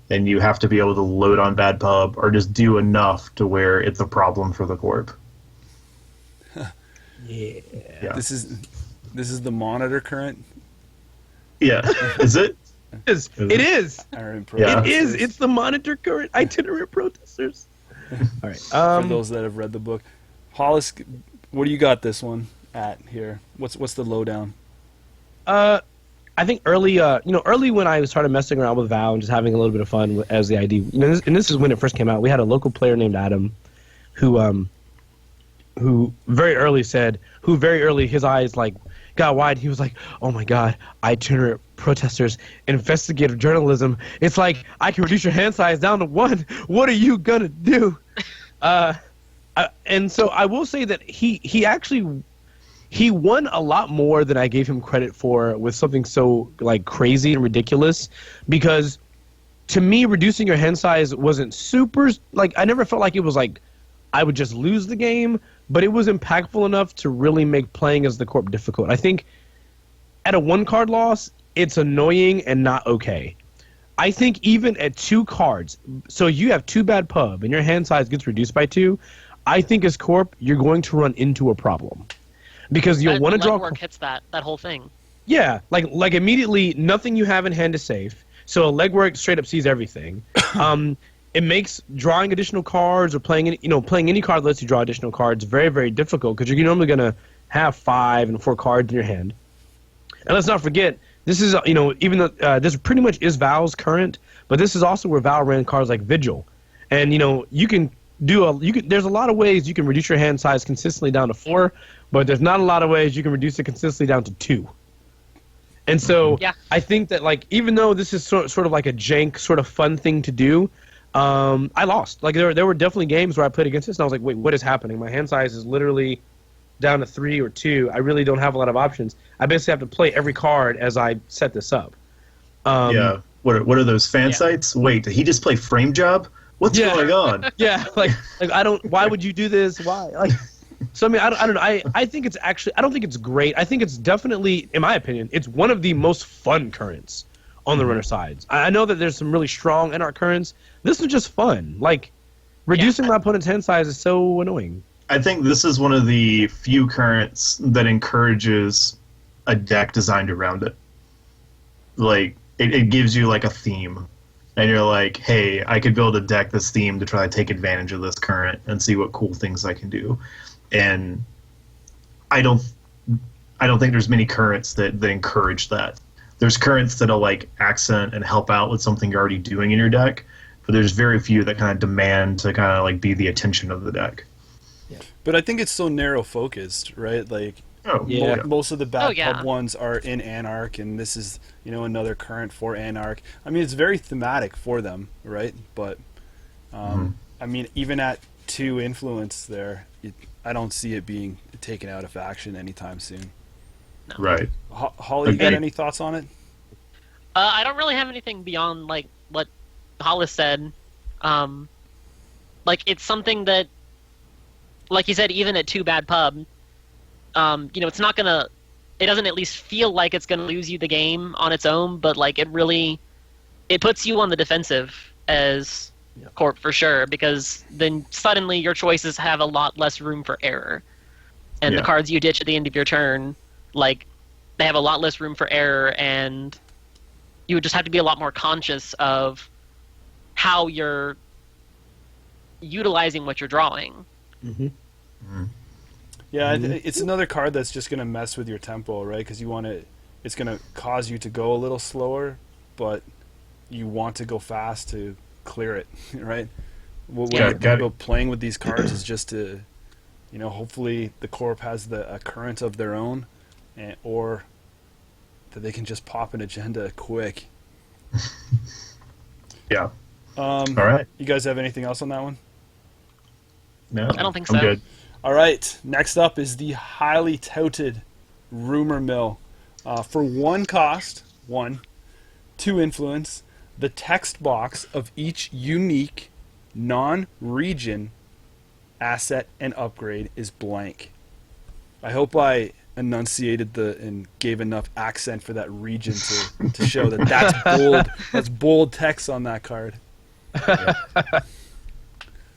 and you have to be able to load on bad pub or just do enough to where it's a problem for the corp. Yeah. This is the monitor current. Yeah. Is it? It is. Yeah. It is. It's the monitor current itinerant protesters. All right. For those that have read the book, Hollis, what do you got this one at here? What's the lowdown? I think early when I started messing around with Val and just having a little bit of fun as the ID, and this is when it first came out. We had a local player named Adam, who very early his eyes got wide. He was like, "Oh my God, itinerant protesters, investigative journalism. It's like I can reduce your hand size down to 1. What are you gonna do?" And so I will say that he actually won a lot more than I gave him credit for with something so crazy and ridiculous, because to me reducing your hand size wasn't super I never felt like it was I would just lose the game, but it was impactful enough to really make playing as the corp difficult. I think at a 1-card loss, it's annoying and not okay. I think even at 2 cards, so you have 2 bad pub and your hand size gets reduced by 2, I think as corp you're going to run into a problem. Because you'll want to draw. Legwork hits that whole thing. Yeah, like immediately nothing you have in hand is safe. So legwork straight up sees everything. It makes drawing additional cards or playing any card that lets you draw additional cards very, very difficult, because you're normally gonna have 5 and 4 cards in your hand. And let's not forget, this is even though this pretty much is Val's current, but this is also where Val ran cards like Vigil, and you can there's a lot of ways you can reduce your hand size consistently down to 4, but there's not a lot of ways you can reduce it consistently down to 2. And so I think that even though this is sort of like a jank sort of fun thing to do, I lost. There were definitely games where I played against this and I was like, wait, what is happening? My hand size is literally down to 3 or 2. I really don't have a lot of options. I basically have to play every card as I set this up. Yeah. What are those fan sites? Wait, did he just play Frame Job? What's going on? Yeah, I don't. Why would you do this? Why? So I mean, I don't know. I think it's actually. I don't think it's great. I think it's definitely, in my opinion, it's one of the most fun currents on the runner sides. I know that there's some really strong NR currents. This is just fun. Reducing my opponent's hand size is so annoying. I think this is one of the few currents that encourages a deck designed around it. It gives you a theme. And you're like, hey, I could build a deck that's themed to try to take advantage of this current and see what cool things I can do. And I don't think there's many currents that encourage that. There's currents that'll like accent and help out with something you're already doing in your deck, but there's very few that kind of demand to kind of like be the attention of the deck. But I think it's so narrow focused, right? Like most of the Bad Pub ones are in Anarch, and this is, you know, another current for Anarch. I mean, it's very thematic for them, right? But I mean, even at 2 influence there, I don't see it being taken out of faction anytime soon. No. Right. Holly, you got any thoughts on it? I don't really have anything beyond like what Hollis said. Like, it's something that, like you said, even at 2 Bad Pub, you know, it's not gonna. It doesn't at least feel like it's gonna lose you the game on its own, but like it puts you on the defensive as corp for sure, because then suddenly your choices have a lot less room for error, and the cards you ditch at the end of your turn, like, they have a lot less room for error, and you would just have to be a lot more conscious of how you're utilizing what you're drawing. Yeah, it's another card that's just going to mess with your tempo, right? Because it's going to cause you to go a little slower, but you want to go fast to clear it, right? What about playing with these cards is just to, you know, hopefully the corp has a current of their own, or that they can just pop an agenda quick. Yeah. All right. You guys have anything else on that one? No, I don't think so. I'm good. All right. Next up is the highly touted Rumor Mill. For 1 cost, 2 influence, the text box of each unique non-region asset and upgrade is blank. I hope I enunciated and gave enough accent for that region to show that that's bold. That's bold text on that card.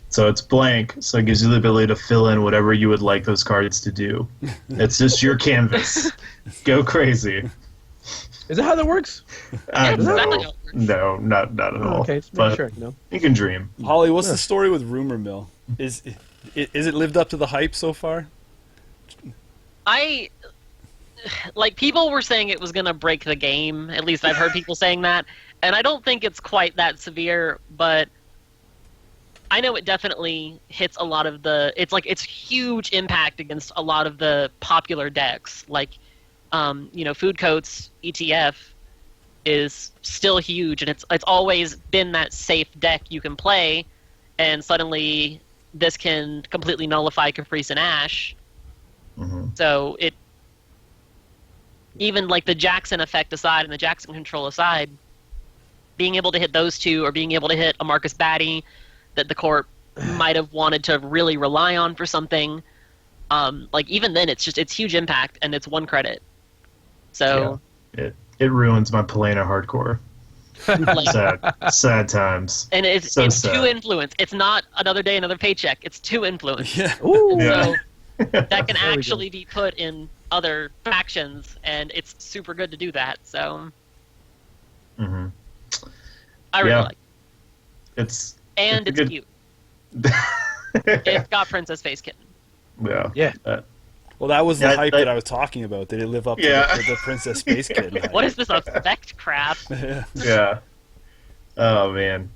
So it's blank, so it gives you the ability to fill in whatever you would like those cards to do. It's just your canvas. Go crazy. Is that how that works? No, not at all. Okay, just but make sure. No. you can dream. Holly, what's the story with Rumor Mill? Is it lived up to the hype so far? Like, people were saying it was going to break the game. At least I've heard people saying that. And I don't think it's quite that severe, but I know it definitely hits a lot of it's huge impact against a lot of the popular decks. Like, you know, Food Coat's ETF is still huge, and it's always been that safe deck you can play, and suddenly this can completely nullify Caprice and Ash. So even like the Jackson effect aside and the Jackson control aside, being able to hit those two, or being able to hit a Marcus Batty that the corp might have wanted to really rely on for something, like, even then it's huge impact, and it's 1 credit. So it ruins my Palena hardcore. Like, sad times. And it's sad. 2 influence. It's not another day, another paycheck. It's 2 influence. Yeah. Ooh. So that can actually be put in other factions, and it's super good to do that. So I really like it. It's good. Cute. It's got Princess Face Kitten. Yeah. Well, that was the hype that I was talking about. Did it live up to the Princess Space Kid? What is this effect crap? Yeah. Oh man,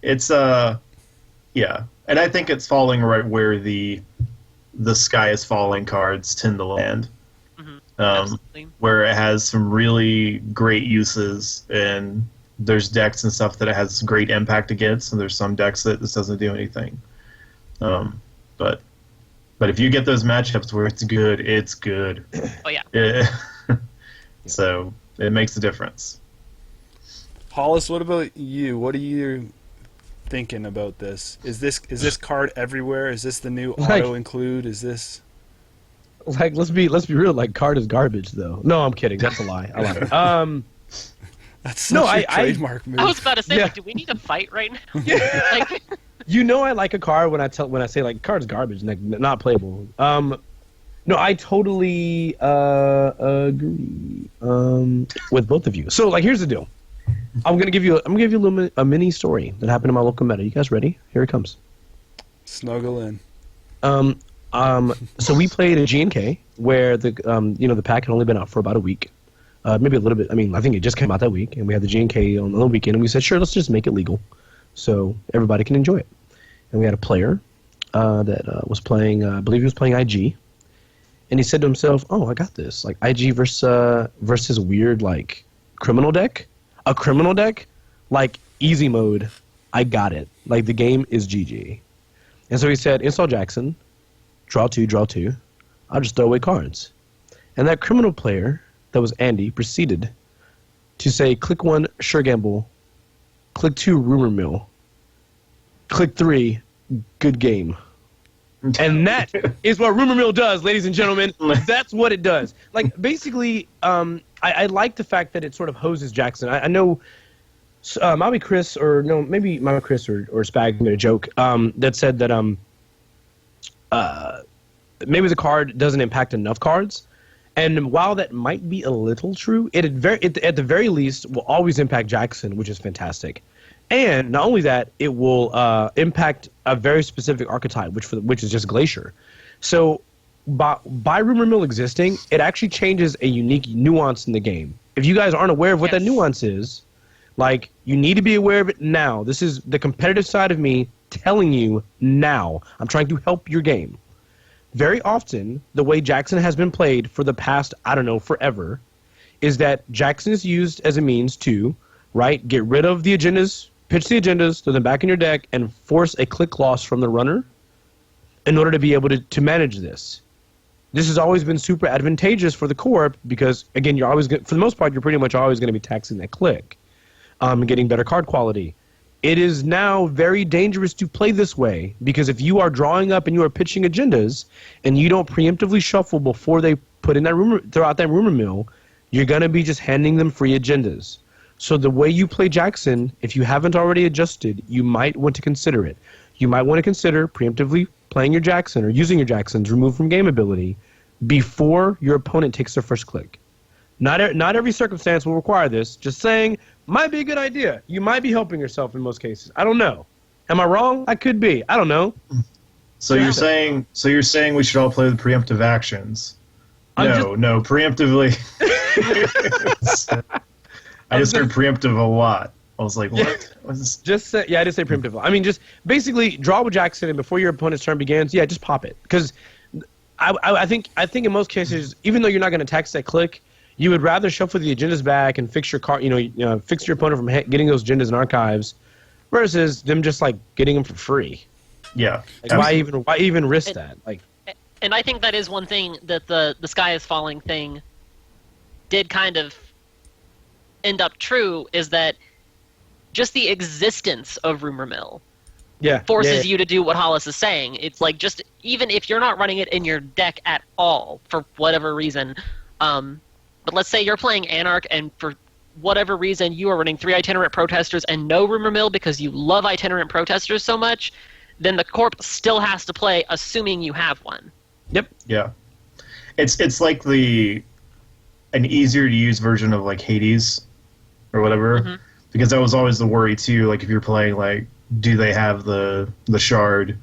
it's and I think it's falling right where the Sky is Falling cards tend to land. Where it has some really great uses, and there's decks and stuff that it has great impact against, and there's some decks that this doesn't do anything. But if you get those matchups where it's good. Oh yeah. So it makes a difference. Hollis, what about you? What are you thinking about this? Is this card everywhere? Is this the new auto include? Is this like, let's be real, like, card is garbage though. No, I'm kidding. That's a lie. I lied. That's such a trademark move. I was about to say, like, do we need to fight right now? Like, you know, I like a card when I say, like, card's garbage, like, not playable. No, I totally agree with both of you. So, like, here's the deal. I'm gonna give you a mini story that happened in my local meta. You guys ready? Here it comes. Snuggle in. So we played a G&K where the pack had only been out for about a week, maybe a little bit. I mean, I think it just came out that week, and we had the G&K on the weekend, and we said, sure, let's just make it legal, so everybody can enjoy it. And we had a player that was playing, I believe he was playing IG, and he said to himself, "Oh, I got this. Like IG versus weird like criminal deck, a criminal deck, like easy mode. I got it. Like the game is GG." And so he said, "Install Jackson, draw two. I'll just throw away cards." And that criminal player, that was Andy, proceeded to say, "Click 1, Sure Gamble. Click 2, Rumor Mill. Click 3, Good Game." And that is what Rumor Mill does, ladies and gentlemen. That's what it does. Like, basically, I like the fact that it sort of hoses Jackson. I know maybe Chris or Spag made a joke that said that maybe the card doesn't impact enough cards. And while that might be a little true, it at the very least will always impact Jackson, which is fantastic. And not only that, it will impact a very specific archetype, which is just Glacier. So by Rumor Mill existing, it actually changes a unique nuance in the game. If you guys aren't aware of what that nuance is, like, you need to be aware of it now. This is the competitive side of me telling you now. I'm trying to help your game. Very often, the way Jackson has been played for the past, I don't know, forever, is that Jackson is used as a means to, right, get rid of the agendas, pitch the agendas, throw them back in your deck, and force a click loss from the runner in order to be able to manage this. This has always been super advantageous for the corp because, again, you're always for the most part, you're pretty much always going to be taxing that click and getting better card quality. It is now very dangerous to play this way because if you are drawing up and you are pitching agendas and you don't preemptively shuffle before they throw out that rumor mill, you're going to be just handing them free agendas. So the way you play Jackson, if you haven't already adjusted, you might want to consider it. You might want to consider preemptively playing your Jackson or using your Jacksons removed from game ability before your opponent takes their first click. Not every circumstance will require this. Just saying, might be a good idea. You might be helping yourself in most cases. I don't know. Am I wrong? I could be. I don't know. So you're saying we should all play with preemptive actions? No, preemptively. I just heard preemptive a lot. I was like, what? I did say preemptive. I mean, just basically draw with Jackson, and before your opponent's turn begins, just pop it. Because I think in most cases, even though you're not going to tax that click, you would rather shuffle the agendas back and fix your card, fix your opponent from getting those agendas in archives, versus them just like getting them for free. Yeah. Like, why even risk that? Like, and I think that is one thing that the sky is falling thing did kind of end up true, is that just the existence of Rumor Mill forces you to do what Hollis is saying. It's like, just even if you're not running it in your deck at all for whatever reason, but let's say you're playing Anarch and for whatever reason you are running 3 Itinerant Protesters and no Rumor Mill because you love Itinerant Protesters so much, then the corp still has to play assuming you have one. Yep. Yeah. It's like an easier to use version of like Hades or whatever, because that was always the worry too. Like if you're playing, like, do they have the shard?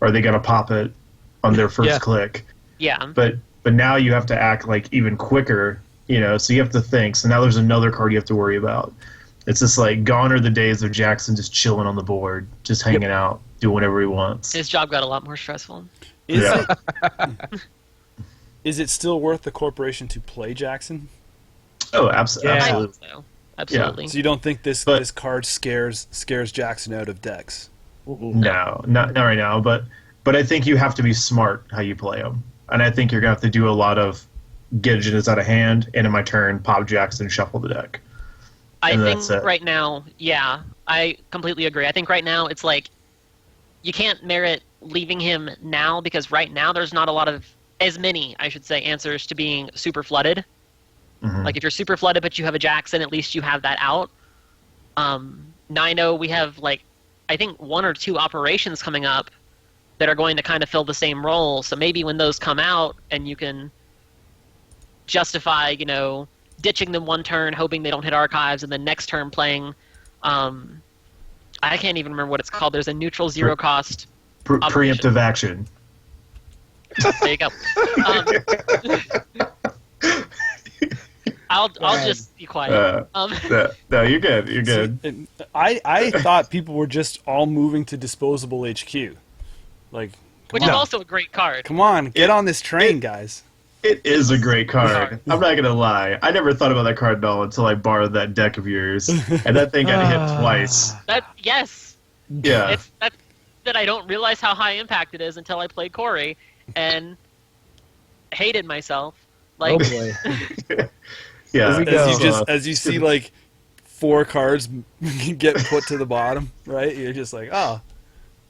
Are they gonna pop it on their first click? Yeah. But now you have to act like even quicker, so you have to think. So now there's another card you have to worry about. It's just like, gone are the days of Jackson just chilling on the board, just hanging out, doing whatever he wants. His job got a lot more stressful. Is it still worth the corporation to play Jackson? Oh, absolutely. I hope so. Absolutely. Yeah. So you don't think this card scares Jackson out of decks? No, not right now. But I think you have to be smart how you play them, and I think you're gonna have to do a lot of get agendas out of hand, and in my turn, pop Jackson, shuffle the deck. I think right now, I completely agree. I think right now it's like you can't merit leaving him now because right now there's not as many, I should say, answers to being super flooded. Like if you're super flooded but you have a Jackson, at least you have that out. Now I know we have I think 1 or 2 operations coming up that are going to kind of fill the same role. So maybe when those come out and you can justify, ditching them one turn, hoping they don't hit archives, and then next turn playing, I can't even remember what it's called. There's a neutral 0 cost preemptive action. There you go. I'll just be quiet. No, you're good. You're good. See, I thought people were just all moving to disposable HQ. Like, which is also a great card. come on, get on this train, guys. It is a great card. I'm not gonna lie. I never thought about that card at all until I borrowed that deck of yours, and that thing got hit twice. Yes. Yeah. It's that I don't realize how high impact it is until I played Corey, and hated myself. Like, Oh boy. Yeah. As you see like 4 cards get put to the bottom, right? You're just like, oh,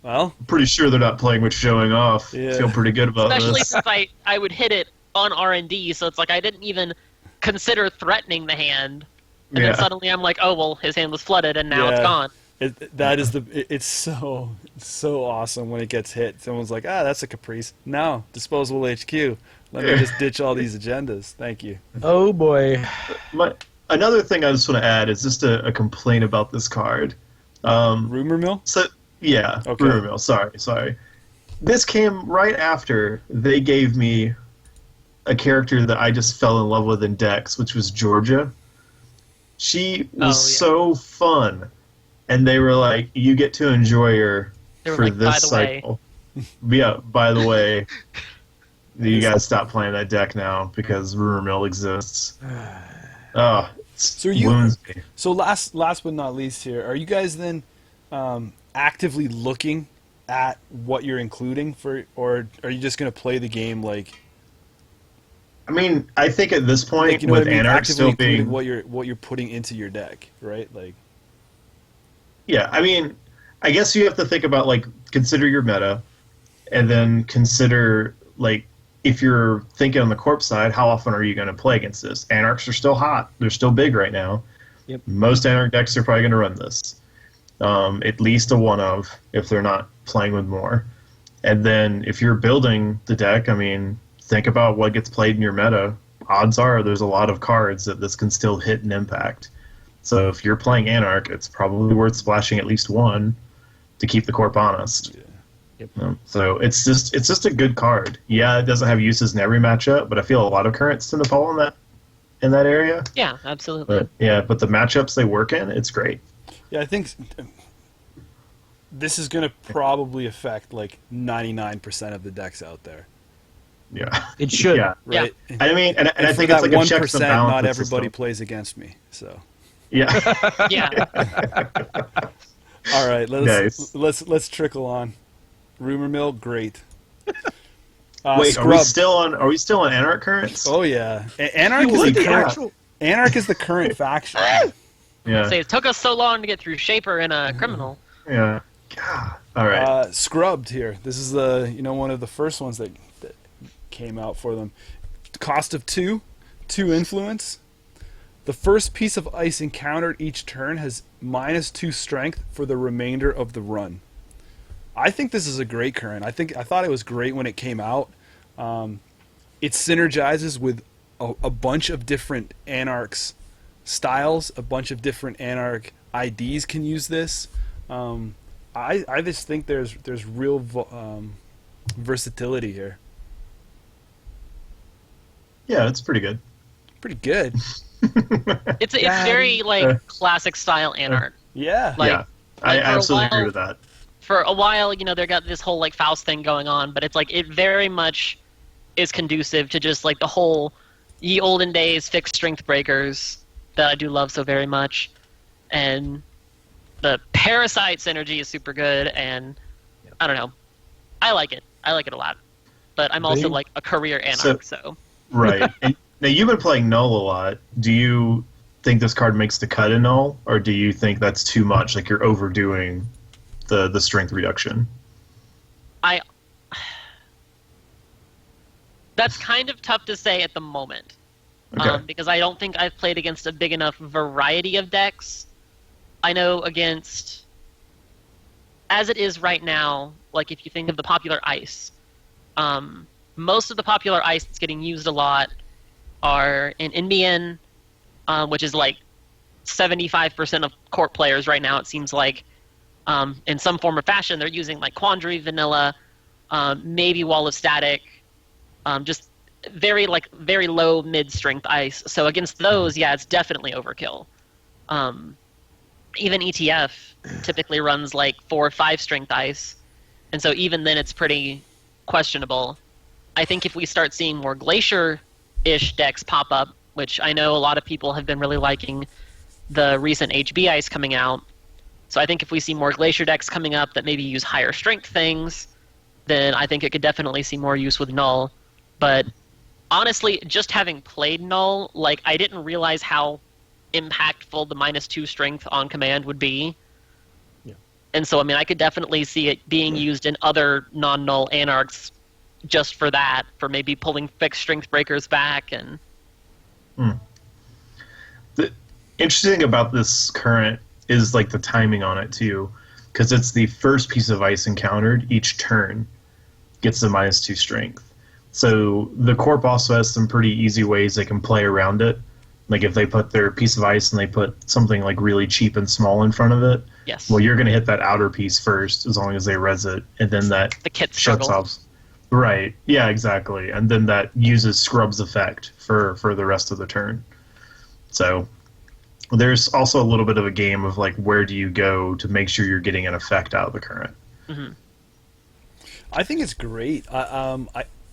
well. Pretty sure they're not playing with showing off. Yeah. Feel pretty good about especially this. since I would hit it on R&D, so it's like I didn't even consider threatening the hand, and then suddenly I'm like, oh well, his hand was flooded, and now it's gone. It's so awesome when it gets hit. Someone's like, that's a caprice. No, disposable HQ. Let me just ditch all these agendas. Thank you. Oh boy. Another thing I just want to add is just a complaint about this card. Rumor mill? So yeah, Okay. Rumor mill. Sorry. This came right after they gave me a character that I just fell in love with in decks, which was Georgia. She was so fun, and they were like, "You get to enjoy her for like, this cycle." Yeah. By the way, you guys stop playing that deck now because Rumor Mill exists. Oh, So wounds me. So last but not least here, are you guys then actively looking at what you're including for, or are you just going to play the game like? I mean, I think at this point, Like, you know with what I mean? Anarch Actively still including being what you're putting into your deck, right? Like, yeah, I mean, I guess you have to think about, like, consider your meta, and then consider, like, if you're thinking on the corp side, how often are you going to play against this? Anarchs are still hot. They're still big right now. Yep. Most Anarch decks are probably going to run this. At least a one of, if they're not playing with more. And then if you're building the deck, I mean, think about what gets played in your meta. Odds are there's a lot of cards that this can still hit and impact. So if you're playing Anarch, it's probably worth splashing at least one to keep the corp honest. Yep. So it's just a good card. Yeah, it doesn't have uses in every matchup, but I feel a lot of currents tend to fall in that area. Yeah, absolutely. But the matchups they work in, it's great. yeah, I think this is going to probably affect like 99% of the decks out there, Yeah, It should. Yeah, right? I mean, and I for think that it's like a checks and 1%, balances not everybody system. plays against me. So, Yeah. Yeah. all right, Nice. let's trickle on. Rumor mill, great. Wait, are Scrub. we still on Anarch currents? Oh yeah, Anarch What is the the current. actual? Anarch is the current faction. Yeah. Say it took us so long to get through Shaper and a Criminal. Yeah. God. All right. Scrubbed here. This is one of the first ones that came out for them. Cost of 2 influence. The first piece of ice encountered each turn has -2 strength for the remainder of the run. I think this is a great current. I thought it was great when it came out. It synergizes with a bunch of different Anarchs styles. A bunch of different Anarch IDs can use this. I just think there's real versatility here. Yeah, it's pretty good. Pretty good. It's very like classic style Anarch. Yeah. Like, Yeah. I like, for a absolutely while- agree with that. For a while, they got this whole like Faust thing going on, but it's like it very much is conducive to just like the whole ye olden days fixed strength breakers that I do love so very much, and the parasite synergy is super good, and I don't know, I like it a lot, but I'm also like a career Anarch, so Right. And now you've been playing Null a lot. Do you think this card makes the cut in Null, or do you think that's too much? Like you're overdoing the strength reduction? That's kind of tough to say at the moment, Okay. because I don't think I've played against a big enough variety of decks. I know against, as it is right now, like if you think of the popular ice, most of the popular ice that's getting used a lot are in Indian, which is like 75% of corp players right now, it seems like. In some form or fashion, they're using like Quandary, Vanilla, maybe Wall of Static, just very low mid-strength ice. So against those, yeah, it's definitely overkill. Even ETF typically runs like 4 or 5 strength ice, and so even then it's pretty questionable. I think if we start seeing more glacier-ish decks pop up, which I know a lot of people have been really liking the recent HB ice coming out, so I think if we see more glacier decks coming up that maybe use higher strength things, then I think it could definitely see more use with Null. But honestly, just having played Null, like, I didn't realize how impactful the -2 strength on command would be. Yeah. And so, I mean, I could definitely see it being used in other non-Null Anarchs just for that, for maybe pulling fixed strength breakers back. And The interesting about this current is like the timing on it too, because it's the first piece of ice encountered each turn gets the -2 strength. So the corp also has some pretty easy ways they can play around it. Like if they put their piece of ice and they put something like really cheap and small in front of it, yes, well, you're going to hit that outer piece first as long as they res it, and then that the kit shuts struggle. off. Right, yeah, exactly. And then that uses Scrub's effect for the rest of the turn. So there's also a little bit of a game of like where do you go to make sure you're getting an effect out of the current. Mm-hmm. I think it's great.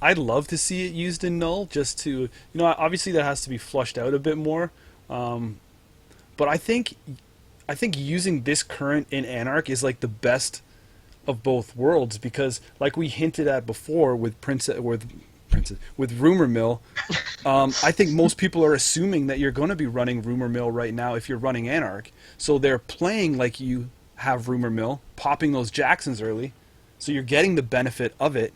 I'd love to see it used in Null, just to, you know, obviously that has to be flushed out a bit more. But I think using this current in Anarch is like the best of both worlds, because like we hinted at before with Rumor Mill, I think most people are assuming that you're going to be running Rumor Mill right now if you're running Anarch. So they're playing like you have Rumor Mill, popping those Jacksons early, so you're getting the benefit of it,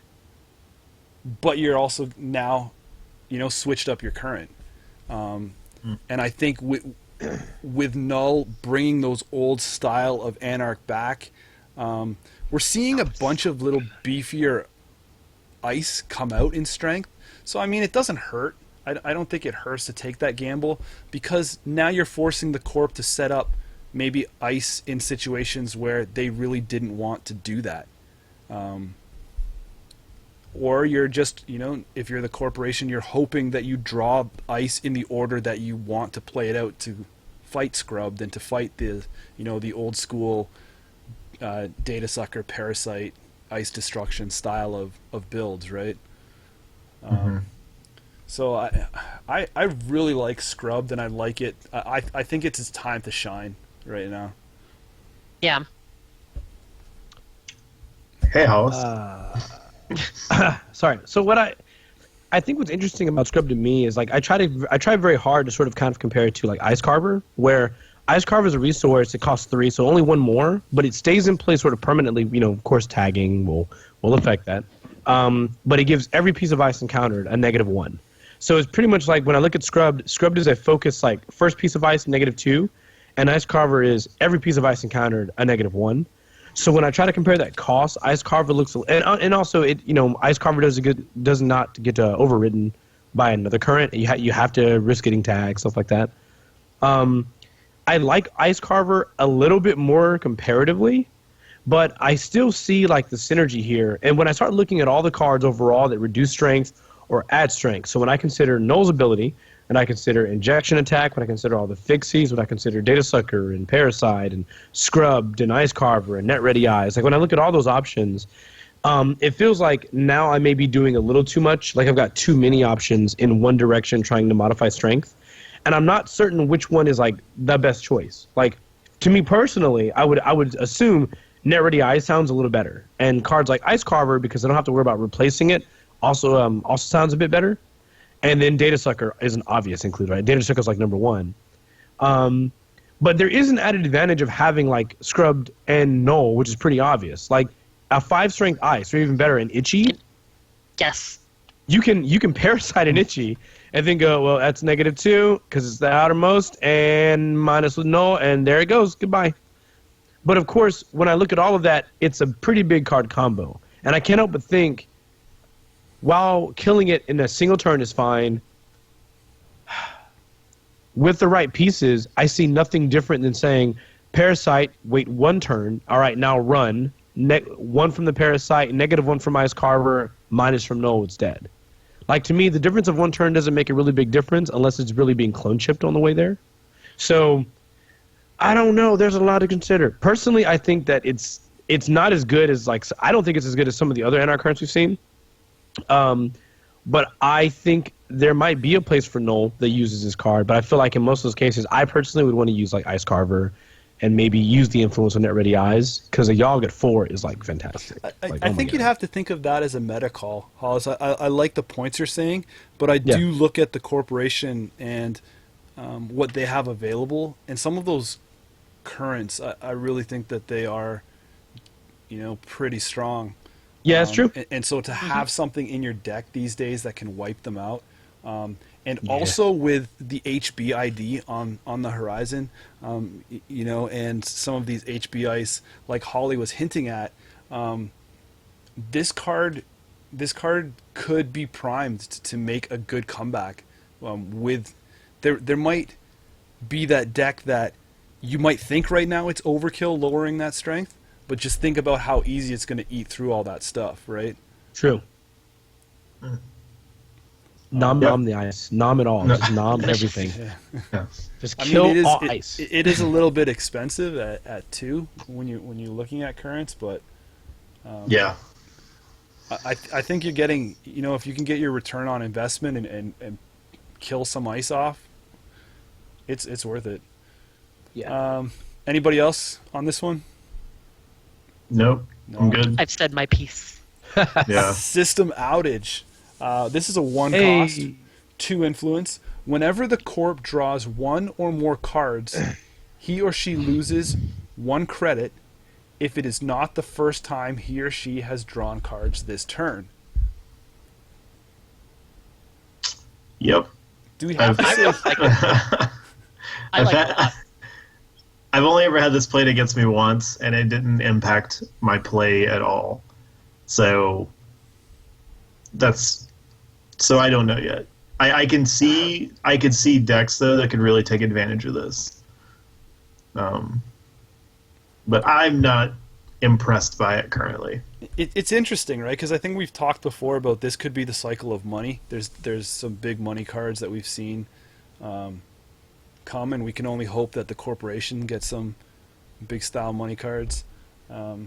but you're also now, you know, switched up your current. And I think with Null bringing those old style of Anarch back, we're seeing a bunch of little beefier ice come out in strength. So, I mean, it doesn't hurt. I don't think it hurts to take that gamble, because now you're forcing the corp to set up maybe ice in situations where they really didn't want to do that. Or you're just, you know, if you're the corporation, you're hoping that you draw ice in the order that you want to play it out to fight Scrubbed and to fight the, you know, the old school data sucker, parasite, ice destruction style of builds, right? So I really like Scrubbed, and I like it. I think it's its time to shine right now. Yeah. Hey, Hollis. Sorry. So what I think what's interesting about Scrub to me is like I try very hard to sort of kind of compare it to like Ice Carver, where Ice Carver is a resource. It costs 3, so only 1 more, but it stays in place sort of permanently. You know, of course, tagging will affect that. But it gives every piece of ice encountered a -1. So it's pretty much like when I look at Scrubbed is a focus like first piece of ice -2, and Ice Carver is every piece of ice encountered a -1. So when I try to compare that cost, Ice Carver looks, and also it, you know, Ice Carver does not get overridden by another current. You have to risk getting tagged, stuff like that. I like Ice Carver a little bit more comparatively, but I still see like the synergy here. And when I start looking at all the cards overall that reduce strength or add strength, so when I consider Null's ability, and I consider Injection Attack, when I consider all the fixies, when I consider Data Sucker and Parasite and Scrubbed and Ice Carver and Net Ready Eyes, like when I look at all those options, it feels like now I may be doing a little too much. Like I've got too many options in one direction trying to modify strength, and I'm not certain which one is like the best choice. Like to me personally, I would assume Net Ready Eyes sounds a little better, and cards like Ice Carver, because I don't have to worry about replacing it, also sounds a bit better. And then Data Sucker is an obvious include, right? Data Sucker is like number 1. But there is an added advantage of having like Scrubbed and Null, which is pretty obvious. Like a 5 strength ice, or even better, an Itchy. Yes. You can Parasite an Itchy and then go, well, that's -2 because it's the outermost, and minus with Null, and there it goes. Goodbye. But of course, when I look at all of that, it's a pretty big card combo. And I can't help but think, while killing it in a single turn is fine, with the right pieces, I see nothing different than saying, Parasite, wait 1 turn, all right, now run, 1 from the Parasite, -1 from Ice Carver, minus from Null, it's dead. Like, to me, the difference of one turn doesn't make a really big difference unless it's really being clone chipped on the way there. So, I don't know. There's a lot to consider. Personally, I think that it's not as good as, like, I don't think it's as good as some of the other anti-currents we've seen. But I think there might be a place for Null that uses this card. But I feel like in most of those cases, I personally would want to use, like, Ice Carver and maybe use the influence on Net Ready Eyes, because a Yogg at 4 is, like, fantastic. I think you'd have to think of that as a meta call, Hollis. I like the points you're saying, but I do look at the corporation and what they have available, and some of those currents, I really think that they are, pretty strong. Yeah, that's true. And so to have something in your deck these days that can wipe them out, and also with the HB ID on the horizon, and some of these HB ice, like Holly was hinting at, this card could be primed to make a good comeback. With there might be that deck that you might think right now it's overkill lowering that strength, but just think about how easy it's going to eat through all that stuff, right? True. Nom the ice. Nom it all. Just nom everything. Yeah. Just kill all it, ice. It is a little bit expensive at 2 when you're looking at currents, but yeah. I think you're getting, if you can get your return on investment and kill some ice off, it's worth it. Yeah. Anybody else on this one? Nope. No. I'm good. I've said my piece. Yeah. System outage. This is a 1 cost, 2 influence. Whenever the corp draws 1 or more cards, he or she loses 1 credit if it is not the first time he or she has drawn cards this turn. Yep. Do we have to say... I like it a lot. I've only ever had this played against me once, and it didn't impact my play at all. So I don't know yet. I can see decks though that could really take advantage of this. But I'm not impressed by it currently. It's interesting, right? Because I think we've talked before about this could be the cycle of money. There's some big money cards that we've seen come, and we can only hope that the corporation gets some big style money cards. Are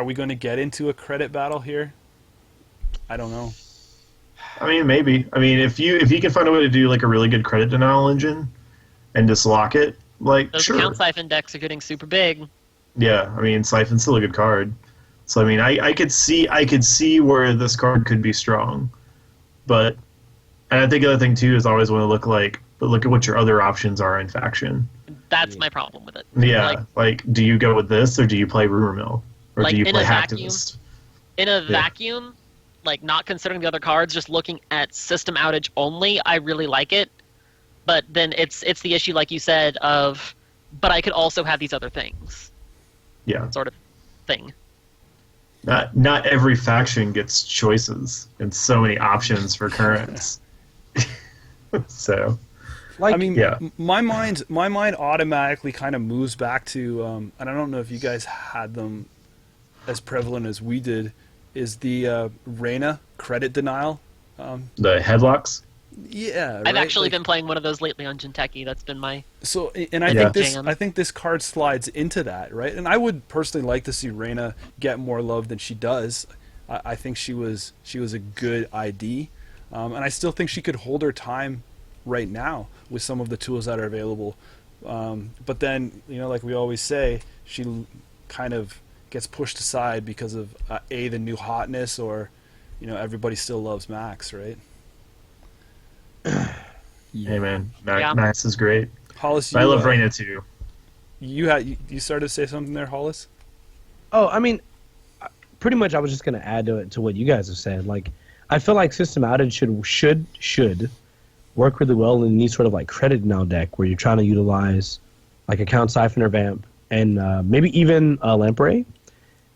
we going to get into a credit battle here? I don't know. I mean, maybe. I mean, if you can find a way to do like a really good credit denial engine and just lock it, like Those sure. account siphon decks are getting super big. Yeah, I mean, Siphon's still a good card. So I mean, I could see where this card could be strong, and I think the other thing too is always want to look at what your other options are in faction. That's my problem with it. Yeah, like do you go with this or do you play Rumor Mill or do you play HACKTIVIST? In a vacuum, like not considering the other cards, just looking at system outage only, I really like it. But then it's the issue, like you said, of but I could also have these other things. Yeah, sort of thing. Not every faction gets choices and so many options for currents. So, I mean, my mind automatically kind of moves back to, and I don't know if you guys had them as prevalent as we did, is the Reyna credit denial. The headlocks. Yeah, I've actually been playing one of those lately on Jinteki. That's been my and I think this card slides into that, right? And I would personally like to see Reyna get more love than she does. I think she was a good ID, and I still think she could hold her time right now with some of the tools that are available. But then, like we always say, she kind of gets pushed aside because of the new hotness, or everybody still loves Max, right? Hey man, Max is great. Hollis, I love Reyna too. You started to say something there, Hollis? Oh, I mean, pretty much I was just going to add to what you guys have said. Like, I feel like System Outage should work really well in any sort of like credit now deck where you're trying to utilize like Account Siphon or Vamp and maybe even Lamprey,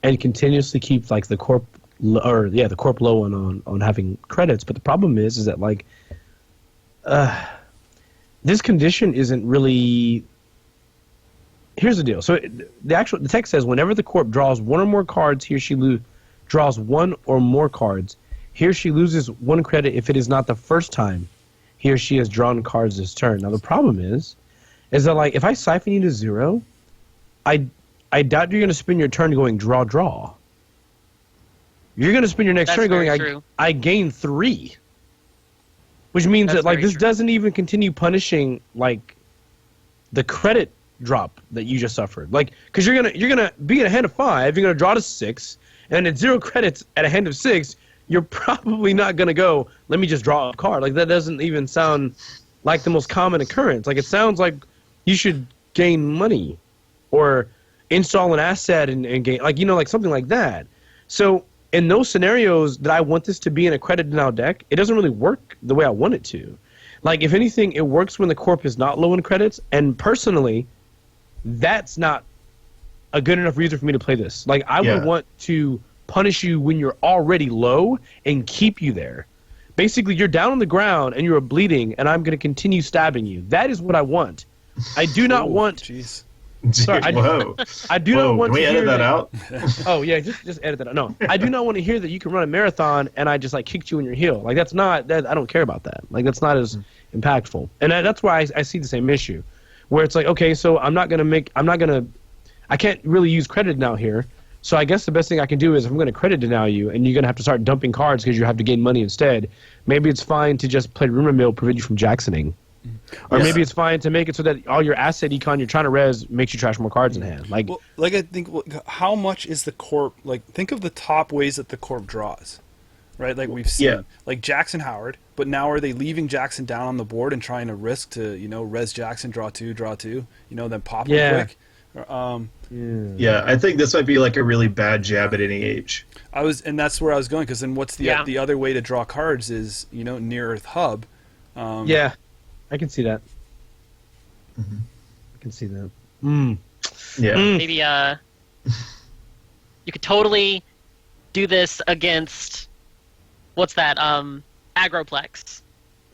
and continuously keep like the corp low on having credits. But the problem is that like this condition isn't really. Here's the deal. So the text says whenever the corp draws 1 or more cards he or she draws one or more cards, he or she loses 1 credit if it is not the first time he or she has drawn cards this turn. Now the problem is that like if I siphon you to 0, I doubt you're going to spend your turn going draw. You're going to spend your next turn going I gain 3. Which means that like this doesn't even continue punishing like the credit drop that you just suffered. Like cuz you're going to be in a hand of 5, you're going to draw to 6, and at 0 credits at a hand of 6, you're probably not going to go, let me just draw a card. Like that doesn't even sound like the most common occurrence. Like it sounds like you should gain money or install an asset and gain, like, you know, like something like that. So in those scenarios that I want this to be in a credit denial deck, it doesn't really work the way I want it to. Like if anything, it works when the corp is not low in credits, and personally, that's not a good enough reason for me to play this. Like I would want to punish you when you're already low and keep you there. Basically, you're down on the ground and you're bleeding, and I'm going to continue stabbing you. That is what I want. I do not want. Jeez. Sorry, I do not want can we to edit hear that out? Oh yeah, just edit that out. No, I do not want to hear that you can run a marathon and I just like kicked you in your heel. Like that's not that. I don't care about that. Like that's not as impactful. And that's why I see the same issue, where it's like, okay, so I can't really use credit now here. So I guess the best thing I can do is if I'm going to credit deny you and you're going to have to start dumping cards because you have to gain money instead, maybe it's fine to just play rumor mill, prevent you from jacksoning. Or maybe it's fine to make it so that all your asset econ you're trying to res makes you trash more cards in hand. Like, well, like I think, how much is the corp? Like, think of the top ways that the corp draws, right? Like we've seen, like Jackson Howard. But now are they leaving Jackson down on the board and trying to risk to res Jackson, draw two, then pop him quick? Yeah, I think this might be like a really bad jab at any age. And that's where I was going, because then what's the other way to draw cards is near Earth Hub. Yeah, I can see that. Mm-hmm. I can see that. Yeah, maybe you could totally do this against what's that? Agroplex.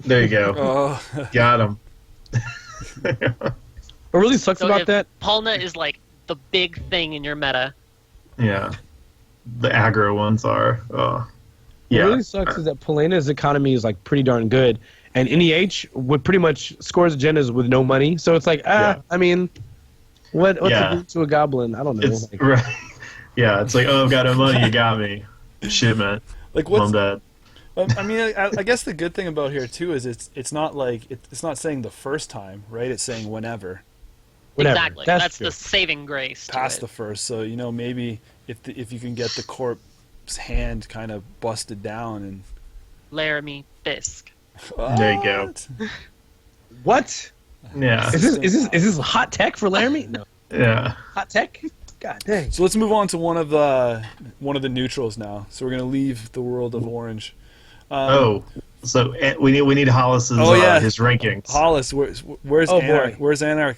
There you go. Got him. What really sucks about that? Palna is like the big thing in your meta. Yeah, the aggro ones are. Yeah. What really sucks is that Palena's economy is like pretty darn good, and NEH would pretty much scores agendas with no money. So it's like, I mean, what's the boot to a goblin? I don't know. It's, right. Yeah, it's like, I've got no money, you got me. Shit, man. Like what's that? I mean, I guess the good thing about here too is it's not like it's not saying the first time, right? It's saying whenever. Exactly. That's the saving grace. Past the first, so maybe if you can get the corp's hand kind of busted down and. Laramie Fisk. There you go. What? Yeah. Is this hot tech for Laramie? No. Yeah. Hot tech? God dang. So let's move on to one of the neutrals now. So we're gonna leave the world of orange. So we need Hollis's his rankings. Hollis, where's Anarch? Where's Anarch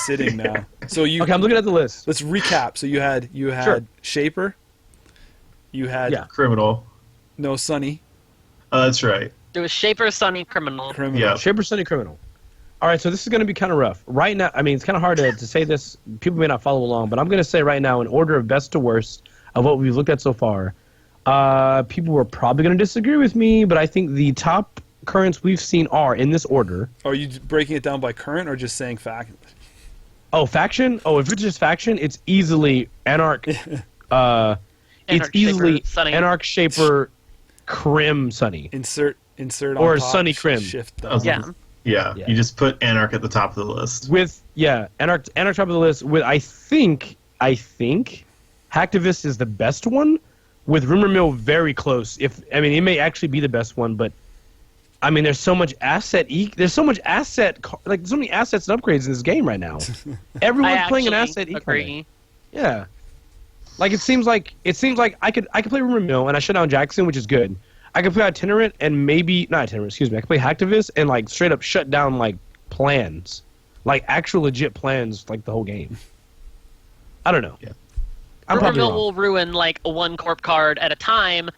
sitting now? So okay, I'm looking at the list. Let's recap. So you had Shaper. You had Criminal. No, Sunny. That's right. There was Shaper, Sunny, Criminal. Yeah. Shaper, Sunny, Criminal. All right, so this is going to be kind of rough. Right now, I mean, it's kind of hard to say this. People may not follow along, but I'm going to say right now, in order of best to worst of what we've looked at so far, people were probably going to disagree with me, but I think the top currents we've seen are in this order. Are you breaking it down by current or just saying faction? Oh, faction? Oh, if it's just faction, it's easily Anarch. It's easily Anarch, Shaper, Crim, Sunny. Insert on or top, Sunny Crim. Shift down. Yeah, you just put Anarch at the top of the list. With Anarch top of the list. With I think Hacktivist is the best one. With Rumor Mill very close. It may actually be the best one, but I mean, there's so much asset. There's so many assets and upgrades in this game right now. Everyone's playing an asset. Agree. Yeah, like it seems like I could play Rumor Mill and I shut down Jackson, which is good. I could play Itinerant and maybe not Itinerant. Excuse me. I could play Hacktivist and like straight up shut down like plans, like actual legit plans, like the whole game. I don't know. Yeah. Rumor Mill will ruin like a one corp card at a time.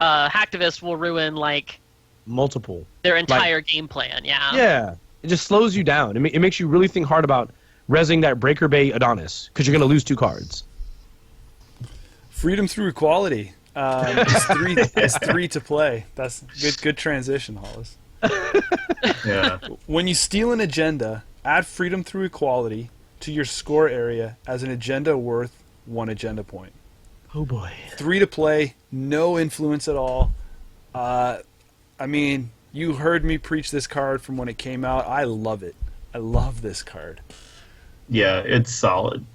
Hacktivist will ruin like multiple their entire game plan. Yeah, it just slows you down. It makes you really think hard about rezzing that Breaker Bay Adonis because you're going to lose 2 cards. Freedom through equality. It's three to play. That's good transition, Hollis. Yeah. When you steal an agenda, add freedom through equality to your score area as an agenda worth 1 agenda point. Oh boy. 3 to play, no influence at all. I mean, you heard me preach this card from when it came out. I love it. I love this card. Yeah, it's solid.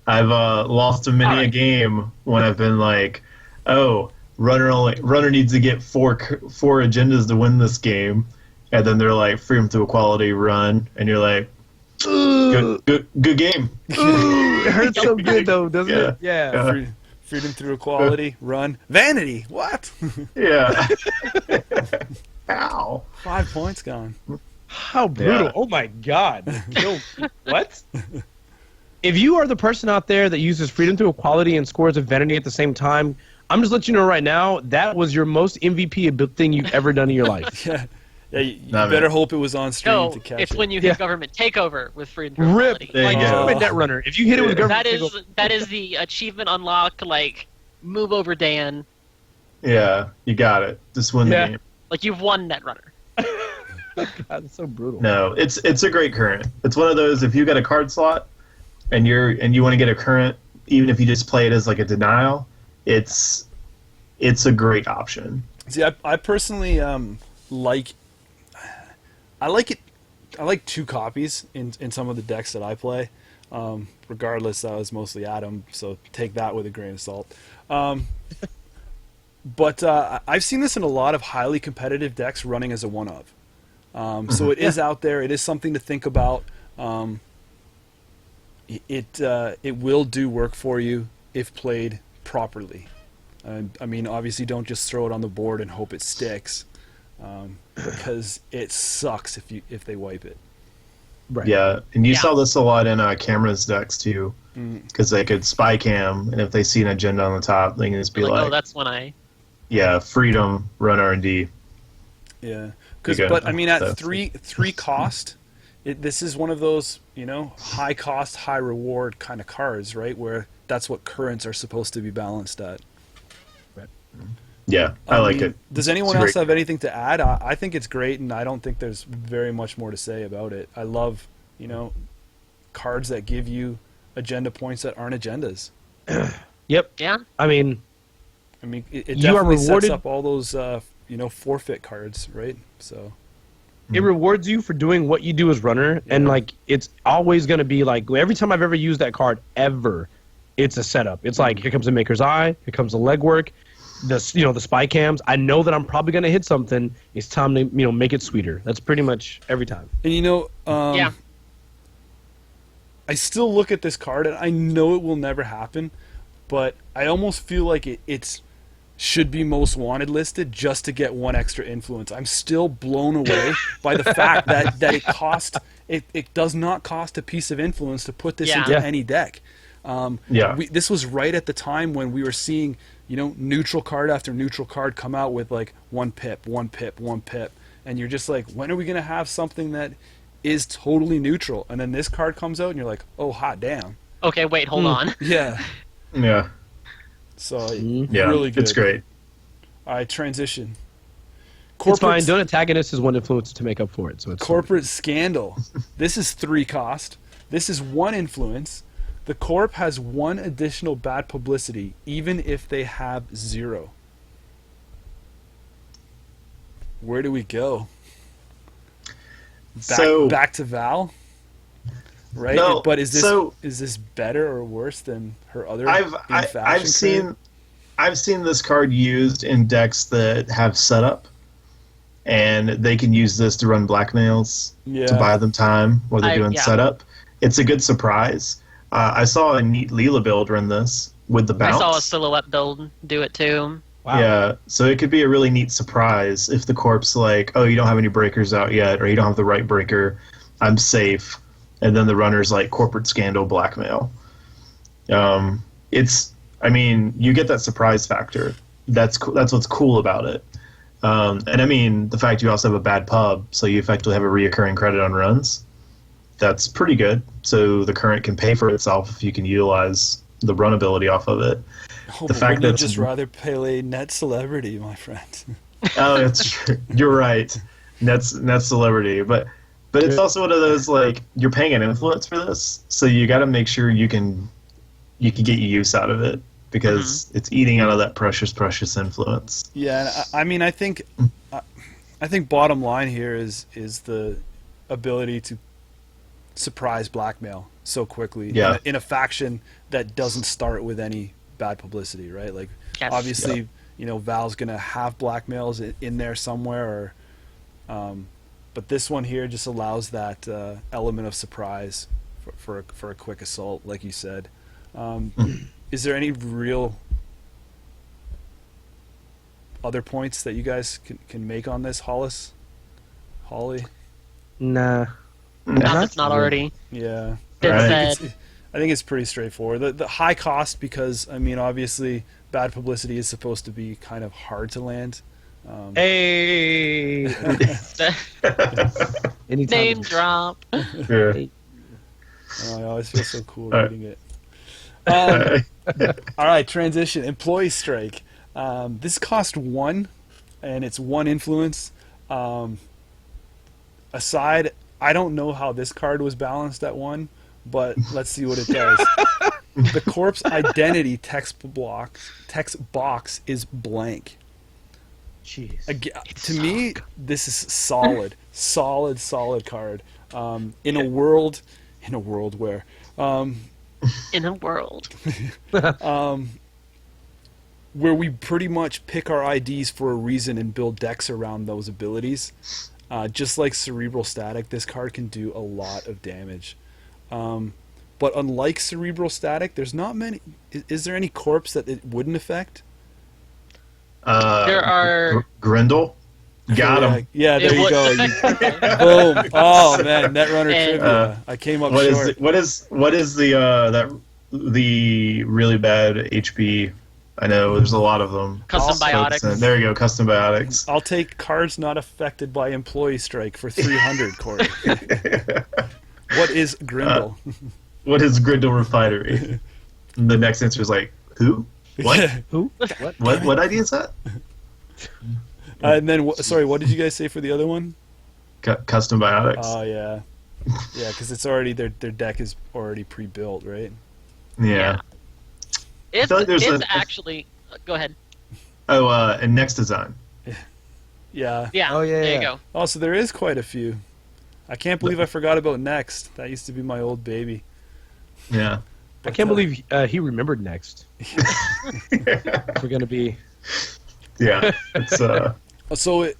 I've lost a many a game when I've been like, oh, runner needs to get four agendas to win this game, and then they're like freedom through equality run, and you're like, good game. It hurts so good though, doesn't it? Yeah. Freedom through equality run vanity. What? Yeah. Ow. 5 points gone. How brutal! Yeah. Oh my God! What? If you are the person out there that uses freedom through equality and scores of vanity at the same time, I'm just letting you know right now that was your most MVP thing you've ever done in your life. Yeah, you better hope it was on stream to catch it's it. when you hit government takeover with freedom through Rip, equality. like Netrunner. If you hit it with government takeover, that is the achievement unlock. Like move over Dan. Yeah, you got it. Just win the game. Like you've won Netrunner. God, it's so brutal. No, it's a great current. It's one of those, if you got a card slot and you want to get a current, even if you just play it as like a denial, it's a great option. See, I personally like it. I like 2 copies in some of the decks that I play. Regardless, that was mostly Adam, so take that with a grain of salt. But I've seen this in a lot of highly competitive decks running as a one-of. So it is out there. It is something to think about. It will do work for you if played properly. I mean, obviously, don't just throw it on the board and hope it sticks, because it sucks if they wipe it. Right. Yeah, and you saw this a lot in cameras decks too, because they could spy cam, and if they see an agenda on the top, they can just be like, "Oh, that's when I." Yeah, freedom, run R&D. Yeah, but I mean, at three cost, this is one of those high cost, high reward kind of cards, right? Where that's what currents are supposed to be balanced at. Yeah, I like it. Does anyone else have anything to add? I think it's great, and I don't think there's very much more to say about it. I love, cards that give you agenda points that aren't agendas. Yep. Yeah. I mean, it definitely sets up all those, forfeit cards, right? So it rewards you for doing what you do as runner, and like it's always going to be like every time I've ever used that card ever, it's a setup. It's like here comes the Maker's Eye, here comes the legwork, the spy cams. I know that I'm probably going to hit something. It's time to make it sweeter. That's pretty much every time. And I still look at this card, and I know it will never happen, but I almost feel like it's should be most wanted listed just to get 1 extra influence. I'm still blown away by the fact that it does not cost a piece of influence to put this into any deck. This was right at the time when we were seeing neutral card after neutral card come out with like 1 pip, 1 pip, 1 pip, and you're just like, when are we gonna have something that is totally neutral? And then this card comes out, and you're like, oh, hot damn. Okay, wait, hold on. Yeah. Yeah. So really good. It's great. All right, transition. It's fine. Don't antagonist is 1 influence to make up for it. So it's corporate scandal. This is 3 cost. This is 1 influence. The corp has 1 additional bad publicity, even if they have 0. Where do we go? Back to Val, right? No, but is this better or worse than her other? I've seen this card used in decks that have setup, and they can use this to run blackmails to buy them time while they're doing setup. It's a good surprise. I saw a neat Leela build run this with the bounce. I saw a silhouette build do it too. Wow. Yeah, so it could be a really neat surprise if the corp's like, oh, you don't have any breakers out yet, or you don't have the right breaker, I'm safe, and then the runner's like, corporate scandal, blackmail. You get that surprise factor. That's what's cool about it. And I mean, the fact you also have a bad pub, so you effectively have a reoccurring credit on runs, that's pretty good. So the current can pay for itself if you can utilize the run ability off of it. Oh, The but fact wouldn't you that just rather play Net Celebrity, my friend. Oh, it's you're right. That's celebrity, but it's also one of those like you're paying an influence for this, so you got to make sure you can get use out of it because it's eating out of that precious influence. Yeah, and I mean, I think bottom line here is the ability to surprise blackmail so quickly in a faction that doesn't start with any bad publicity, right? Like, obviously, you know, Val's gonna have blackmails in there somewhere, or but this one here just allows that element of surprise for a quick assault, like you said. Is there any real other points that you guys can make on this, Holly? Nah. Not that's not already Yeah. been Right. said. I think it's pretty straightforward. The high cost, because I mean, obviously, bad publicity is supposed to be kind of hard to land. Hey. Anytime. Name drop. Yeah. I always feel so cool All right. reading it. All right, transition. Employee strike. This cost 1, and it's 1 influence. Aside, I don't know how this card was balanced at 1, but let's see what it does. The corp's identity text box is blank. Jeez. To me, this is solid card. In a world where In a world. where we pretty much pick our IDs for a reason and build decks around those abilities. Just like Cerebral Static, this card can do a lot of damage. But unlike Cerebral Static, there's not many... Is there any corpse that it wouldn't affect? There are... Grendel. Got him. Yeah, there It you would go. affect Boom. Oh, man, Netrunner And- trivia. I came up What short. is the really bad HP? I know there's a lot of them. Custom So biotics. there you go, custom biotics. I'll take cards not affected by employee strike for 300, Corey. What is Grindel? What is Grendel Refinery? And the next answer is like, who? What? Who? What? What idea is that? And then, sorry, what did you guys say for the other one? Custom biotics. Oh, yeah. Yeah, because it's already, their deck is already pre-built, right? Yeah. It's feel like there's actually... Go ahead. Oh, and next design. Yeah. Yeah, Oh, yeah, there you yeah. go. Oh, so there is quite a few. I can't believe I forgot about Next. That used to be my old baby. Yeah. I can't believe he remembered next. We're gonna be. Yeah. It's So,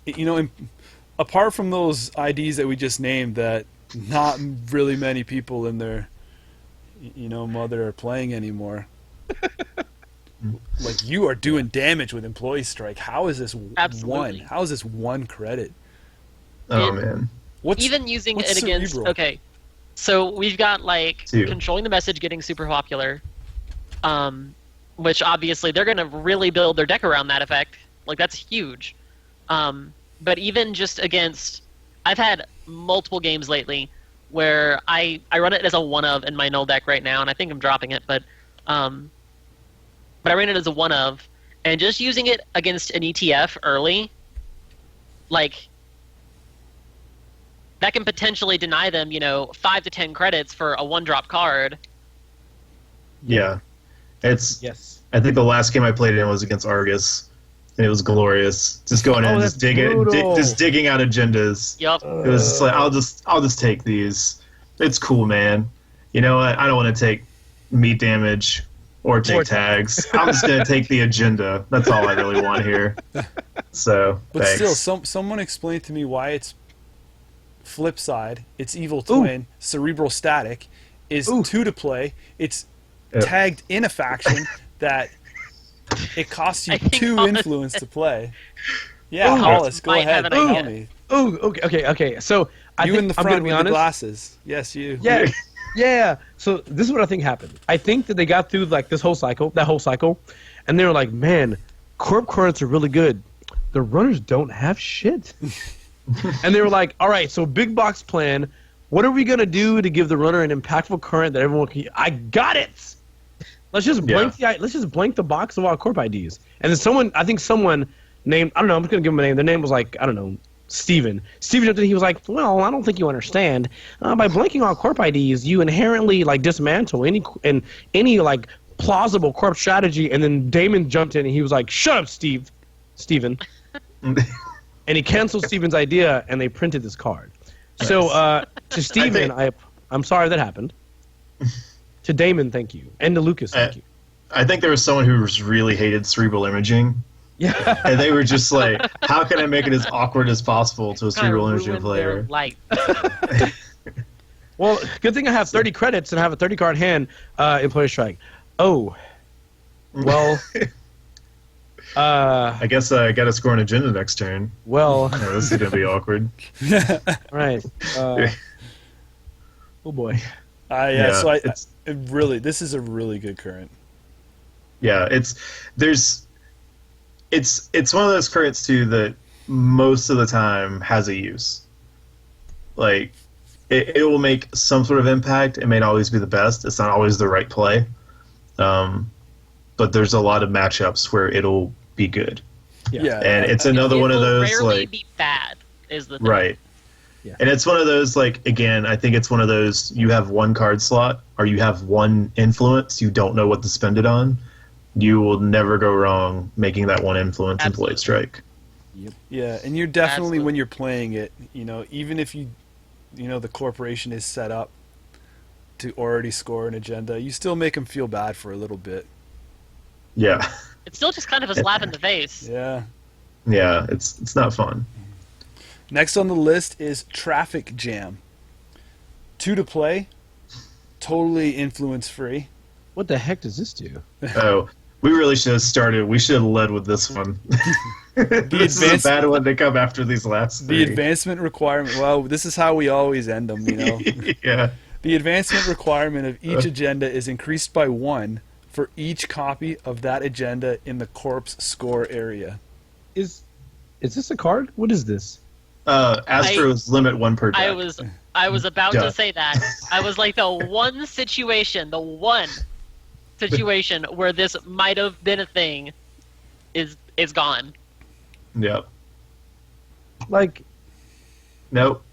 apart from those IDs that we just named that not really many people in their, mother are playing anymore, like, you are doing damage with Employee Strike. How is this Absolutely. 1? How is this 1 credit? oh man. what's Even using it against... Cerebral? Okay, so we've got, like, 2. controlling the message getting super popular, which obviously they're going to really build their deck around that effect. Like, that's huge. But even just against... I've had multiple games lately where I run it as a 1-of in my null deck right now, and I think I'm dropping it, but I ran it as a 1-of, and just using it against an ETF early, like... that can potentially deny them, 5 to 10 credits for a 1-drop card. Yeah. It's. Yes. I think the last game I played in was against Argus, and it was glorious. Just going in, that's just digging out agendas. Yup. It was just like I'll just take these. It's cool, man. You know what? I don't want to take meat damage or take tags. I'm just gonna take the agenda. That's all I really want here. So, But thanks. still, someone explain to me why it's flip side. It's Evil Twin, Cerebral Static, is 2 to play. It's tagged in a faction that it costs you I think 2 Hollis- influence to play. Yeah, Ooh. Hollis, go Might ahead. have an Tell idea. me. Oh, okay. So I You think in the I'm front gonna be with the honest. glasses. Yes, you. Yeah. So this is what I think happened. I think that they got through like that whole cycle, and they were like, "Man, corp cards are really good. The runners don't have shit." And they were like, "All right, so big box plan. What are we gonna do to give the runner an impactful current that everyone can? I got it." Let's just blank the box of all corp IDs. And then someone named, I don't know, I'm just gonna give him a name. Their name was like, I don't know, Steven. Steven jumped in, he was like, well, I don't think you understand. By blanking all corp IDs, you inherently like dismantle any like plausible corp strategy. And then Damon jumped in and he was like, shut up, Steven. And he canceled Steven's idea and they printed this card. So to Steven, I'm sorry that happened. To Damon, thank you. And to Lucas, thank you. I think there was someone who really hated cerebral imaging. Yeah. And they were just like, how can I make it as awkward as possible to a cerebral imaging player? Well, good thing I have 30 credits and I have a 30 card hand in Player Strike. Oh. Well. I guess I got to score an agenda next turn. Well. Oh, this is going to be awkward. Right. Oh boy. This is a really good current. Yeah, it's one of those currents too that most of the time has a use. Like it will make some sort of impact. It may not always be the best. It's not always the right play. But there's a lot of matchups where it'll be good. Yeah. And it's another one of those rarely like be bad is the thing. Right. Yeah. And it's one of those, like, again, I think it's one of those, you have one card slot or you have one influence, you don't know what to spend it on. You will never go wrong making that one influence in Blade Strike. Yep. Yeah, and you're definitely, when you're playing it, even if the corporation is set up to already score an agenda, you still make them feel bad for a little bit. Yeah. It's still just kind of a slap in the face. Yeah. Yeah, it's not fun. Next on the list is Traffic Jam. 2 to play, totally influence-free. What the heck does this do? Oh, we really should have started. We should have led with this one. This is a bad one to come after these last three. The advancement requirement. Well, this is how we always end them, Yeah. The advancement requirement of each agenda is increased by 1 for each copy of that agenda in the corp's score area. Is this a card? What is this? Astro's limit 1 per deck. I was about to say that. I was like, the one situation where this might have been a thing is gone. Yep. Like, nope.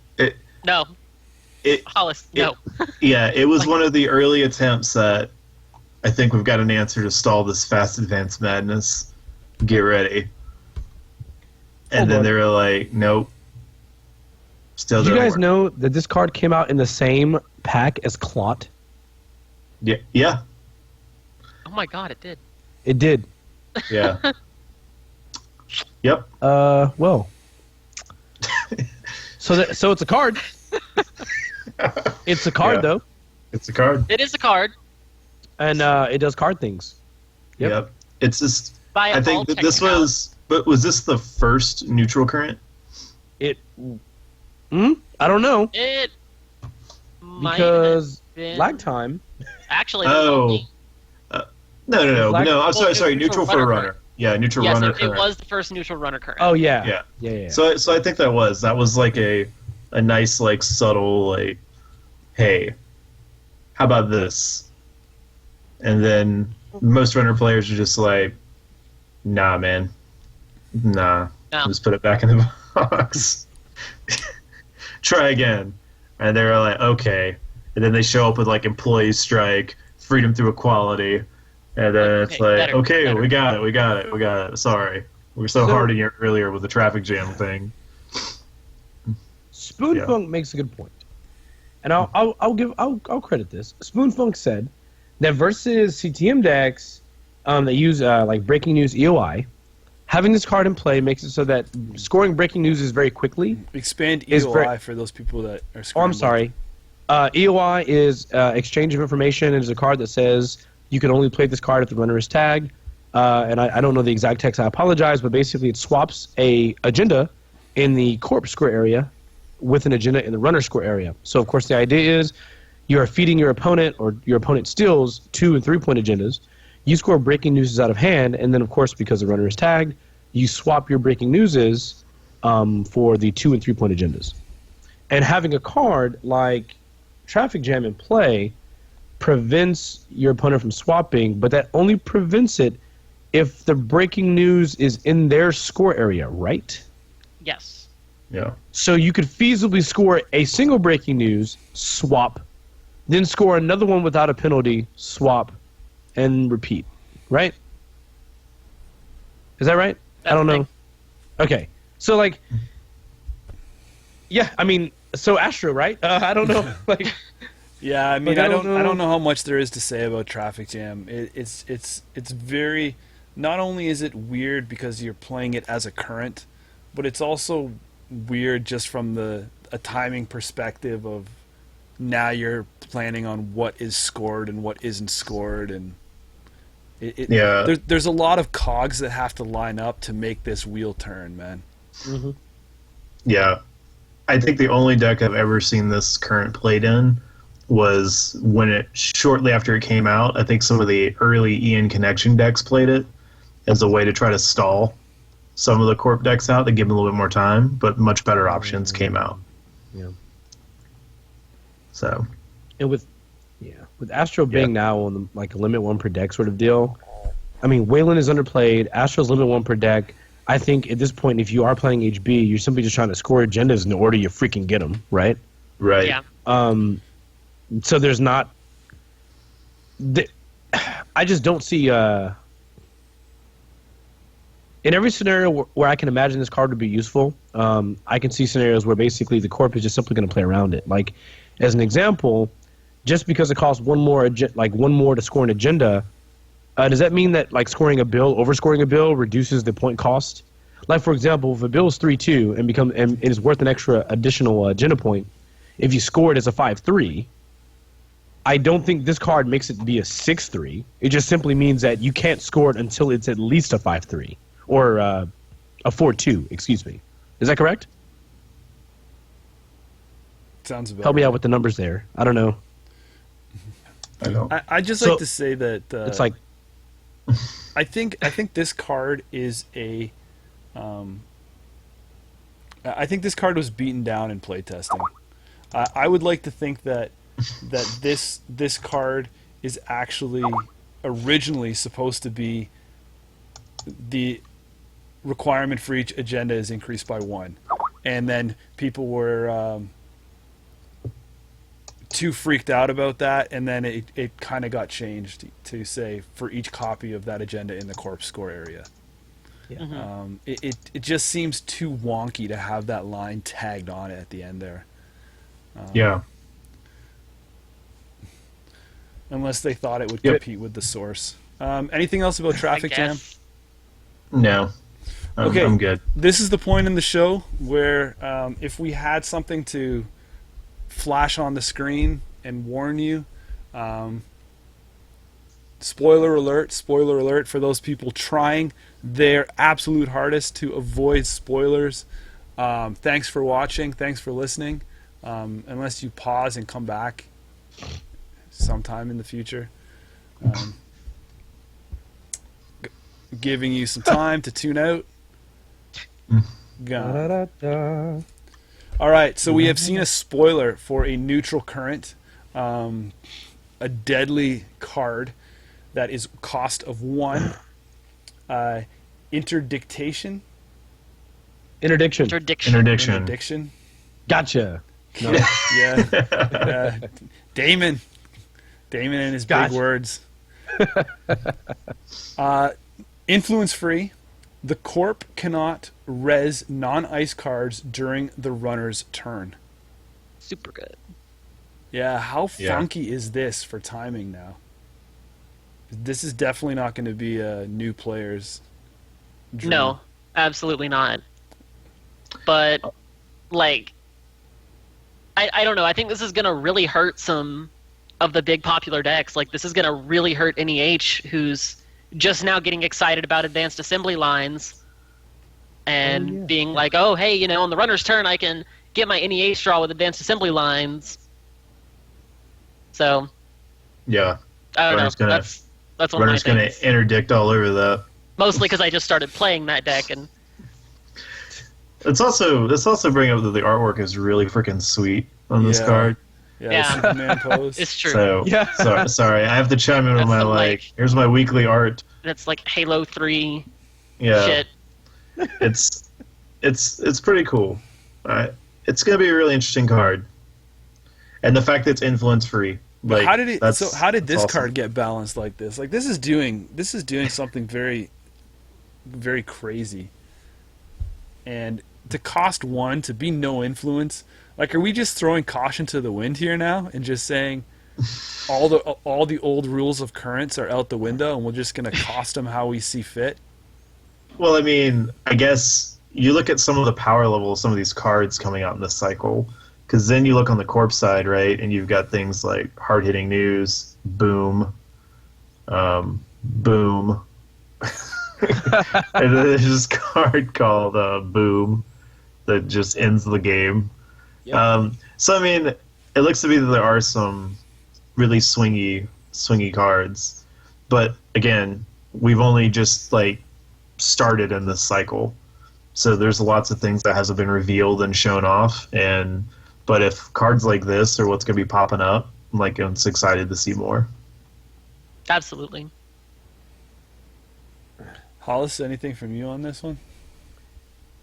No. Hollis, no. Yeah, it was one of the early attempts at, I think we've got an answer to stall this fast advanced madness. Get ready. And then they were like, nope. Still did you guys work. know that this card came out in the same pack as Clot? Yeah. Oh my god, it did. It did. Yeah. Yep. Well. So it's a card. It's a card, though. It's a card. It is a card. And it does card things. Yep. It's just. By I think that this was. But was this the first neutral current? I don't know. It might because have been... lag time. Actually, no. I'm sorry. Neutral for a runner. Yeah, neutral runner. Yes, it was the first neutral runner current. Oh yeah. So I think that was like a nice, like, subtle, like, hey, how about this? And then most runner players are just like, nah, man, nah. Just put it back in the box. Try again. And they were like, okay. And then they show up with, like, employee strike, freedom through equality, and then it's like, better. we got it. Sorry, we were so hard here earlier with the traffic jam thing. Spoonfunk makes a good point, and I'll credit this. Spoonfunk said that versus CTM decks that use like breaking news EOI, having this card in play makes it so that scoring breaking news is very quickly. Expand EOI for those people that are. Oh, I'm sorry. EOI is exchange of information. It is a card that says you can only play this card if the runner is tagged. And I don't know the exact text. I apologize, but basically it swaps a agenda in the corp score area with an agenda in the runner score area. So of course the idea is you are feeding your opponent, or your opponent steals 2 and 3 point agendas. You score breaking news out of hand, and then of course because the runner is tagged, you swap your breaking newses for the 2 and 3 point agendas. And having a card like Traffic Jam in play prevents your opponent from swapping, but that only prevents it if the breaking news is in their score area, right? Yes. Yeah. So you could feasibly score a single breaking news, swap, then score another one without a penalty, swap, and repeat, right? Is that right? That's I don't the know. thing. Okay. So, like, yeah, I mean, so Astro, right? I don't know. Like, Yeah, I mean, Like, I I don't don't know. know how much there is to say about Traffic Jam. It's very. Not only is it weird because you're playing it as a current, but it's also weird just from a timing perspective of now you're planning on what is scored and what isn't scored, and Yeah. there's a lot of cogs that have to line up to make this wheel turn, man. Yeah. I think the only deck I've ever seen this current played in was when it shortly after it came out. I think some of the early Ian Connection decks played it as a way to try to stall some of the corp decks out to give them a little bit more time, but much better options came out. Yeah. So And with Astro being now on the, like a limit one per deck sort of deal, I mean, Wayland is underplayed. Astro's limit one per deck. I think at this point, if you are playing HB, you're simply just trying to score agendas in the order you freaking get them, right? right. Yeah. So there's not. I just don't see. In every scenario where I can imagine this card would be useful, I can see scenarios where basically the corp is just simply going to play around it. Like, as an example, just because it costs one more to score an agenda, does that mean that like scoring a bill, overscoring a bill, reduces the point cost? Like, for example, if a bill is 3-2 and it is worth an extra additional agenda point, if you score it as a 5-3, I don't think this card makes it be a 6-3. It just simply means that you can't score it until it's at least a 5-3 or a 4-2. Excuse me. Is that correct? Sounds about Help me right. out with the numbers there. I don't know. I know. I just So- like to say that It's like I think this card is a I think this card was beaten down in playtesting. I would like to think that this card is actually originally supposed to be the requirement for each agenda is increased by 1, and then people were too freaked out about that, and then it kind of got changed to say for each copy of that agenda in the corp score area. It just seems too wonky to have that line tagged on it at the end there. Yeah. Unless they thought it would Yep. compete with the source. Anything else about Traffic Jam? guess. No. Okay. I'm good. This is the point in the show where if we had something to flash on the screen and warn you, spoiler alert for those people trying their absolute hardest to avoid spoilers. Thanks for watching. Thanks for listening. Unless you pause and come back sometime in the future. Giving you some time to tune out. Gone. All right, so we have seen a spoiler for a neutral current, a deadly card that is cost of 1. Interdiction. interdiction. Interdiction. Gotcha. No. Yeah. Damon and his Gotcha. big words. Influence free. The corp cannot res non-ice cards during the runner's turn. Super good. Yeah, how Yeah. funky is this for timing now? This is definitely not going to be a new player's dream. No, absolutely not. But, like, I don't know. I think this is going to really hurt some of the big popular decks. Like, this is going to really hurt NEH, who's just now getting excited about advanced assembly lines and being like, oh, hey, you know, on the runner's turn, I can get my NEH draw with advanced assembly lines. So, Yeah. I don't Runner's know. gonna- That's one of my Runner's going to things. interdict all over that. Mostly because I just started playing that deck, and Let's also bring up that the artwork is really freaking sweet on this Yeah. card. Yeah. Superman pose. It's true. So, Yeah. sorry, I have to chime in with That's my some, here's my weekly art. That's like Halo 3 Yeah, shit. it's pretty cool. It's gonna be a really interesting card, and the fact that it's influence free. But how did that's this awesome. card get balanced like this? Like this is doing something very, very crazy. And to cost 1 to be no influence, like are we just throwing caution to the wind here now and just saying all the old rules of currents are out the window and we're just gonna cost them how we see fit? Well, I mean, I guess you look at some of the power levels, some of these cards coming out in this cycle, because then you look on the corp side, right, and you've got things like hard-hitting news, boom, boom. And then there's this card called boom that just ends the game. Yep. So, I mean, it looks to be that there are some really swingy cards. But, again, we've only just, started in this cycle. So there's lots of things that hasn't been revealed and shown off. But if cards like this are what's going to be popping up, I'm just excited to see more. Absolutely. Hollis, anything from you on this one?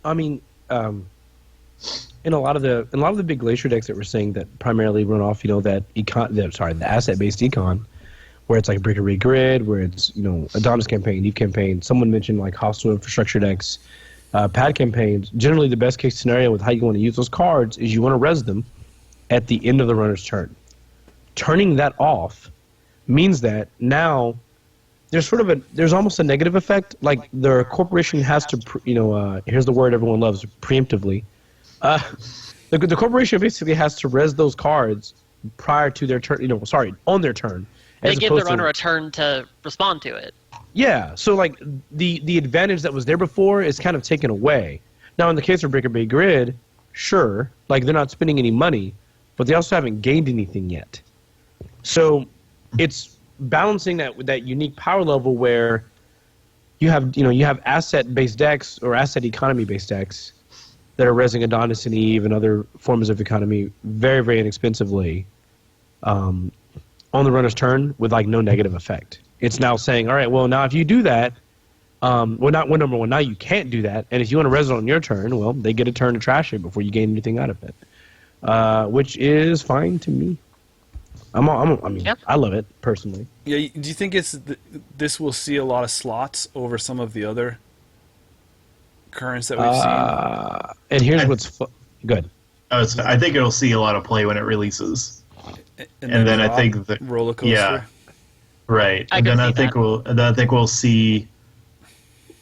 I mean, in a lot of the big glacier decks that we're seeing that primarily run off, the asset-based econ, where it's like Breakaway Grid, where it's Adonis campaign, Eve campaign. Someone mentioned like hostile infrastructure decks, pad campaigns. Generally, the best case scenario with how you want to use those cards is you want to res them at the end of the runner's turn. Turning that off means that now there's almost a negative effect. Like the corporation has to, here's the word everyone loves, preemptively. The corporation basically has to res those cards prior to their turn, on their turn. They give the runner a turn to respond to it. Yeah, so like the advantage that was there before is kind of taken away. Now in the case of Breaker Bay Grid, sure, like they're not spending any money, but they also haven't gained anything yet. So it's balancing that unique power level where you have asset-based decks or asset economy-based decks that are resing Adonis and Eve and other forms of economy very, very inexpensively on the runner's turn with no negative effect. It's now saying, all right, well, now if you do that, number one, now you can't do that, and if you want to res it on your turn, well, they get a turn to trash it before you gain anything out of it, which is fine to me. Yep. I love it personally. Yeah, do you think this will see a lot of slots over some of the other currents that we've seen? And here's what's good. I think it'll see a lot of play when it releases. And then I think that roller coaster. Yeah, right. And then I think we'll see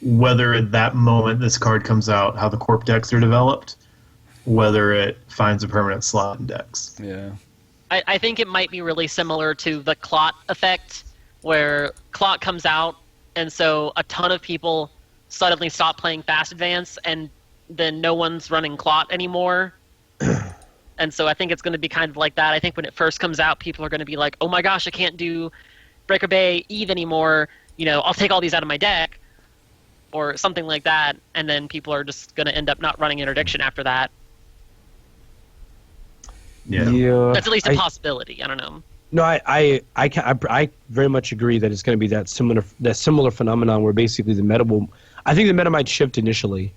whether at that moment this card comes out, how the corp decks are developed, whether it finds a permanent slot in decks. Yeah. I think it might be really similar to the Clot effect, where Clot comes out, and so a ton of people suddenly stop playing Fast Advance, and then no one's running Clot anymore. And so I think it's going to be kind of like that. I think when it first comes out, people are going to be like, oh my gosh, I can't do Breaker Bay Eve anymore. I'll take all these out of my deck, or something like that, and then people are just going to end up not running Interdiction after that. Yeah. That's at least a possibility. I don't know. No, I very much agree that it's going to be that similar phenomenon where basically the meta might shift initially,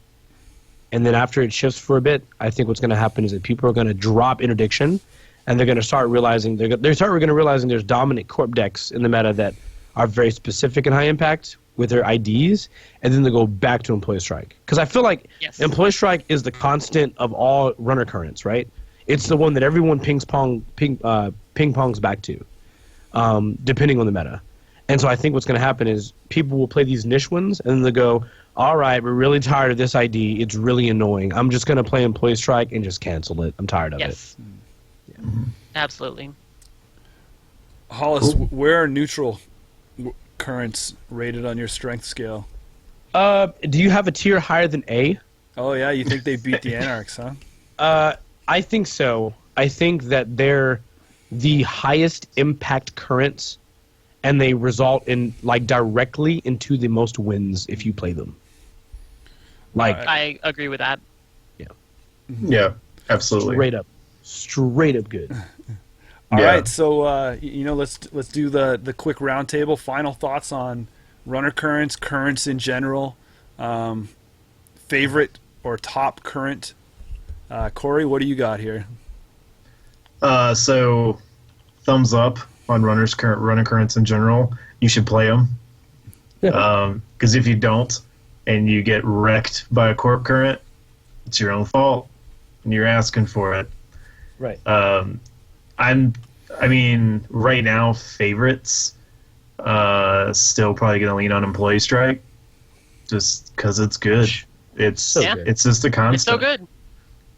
and then after it shifts for a bit, I think what's going to happen is that people are going to drop Interdiction, and they're going to start realizing there's dominant corp decks in the meta that are very specific and high impact with their IDs, and then they go back to Employee Strike, because I feel like Employee Strike is the constant of all runner currents, right? It's the one that everyone ping-pongs back to, depending on the meta. And so I think what's going to happen is people will play these niche ones, and then they'll go, all right, we're really tired of this ID. It's really annoying. I'm just going to play Employee Strike and just cancel it. I'm tired of it. Yeah. Absolutely. Hollis, where are neutral currents rated on your strength scale? Do you have a tier higher than A? Oh, yeah? You think they beat the Anarchs, huh? I think so. I think that they're the highest impact currents, and they result in directly into the most wins if you play them. I agree with that. Yeah. Yeah, absolutely. Straight up good. All Yeah. right, so let's do the quick roundtable. Final thoughts on runner currents in general. Favorite or top current. Corey, what do you got here? So, thumbs up on runner currents in general. You should play them. Because if you don't, and you get wrecked by a corp current, it's your own fault, and you're asking for it. Right. I mean, right now, favorites, still probably going to lean on Employee Strike, just because it's good. It's good. it's just a constant. It's so good.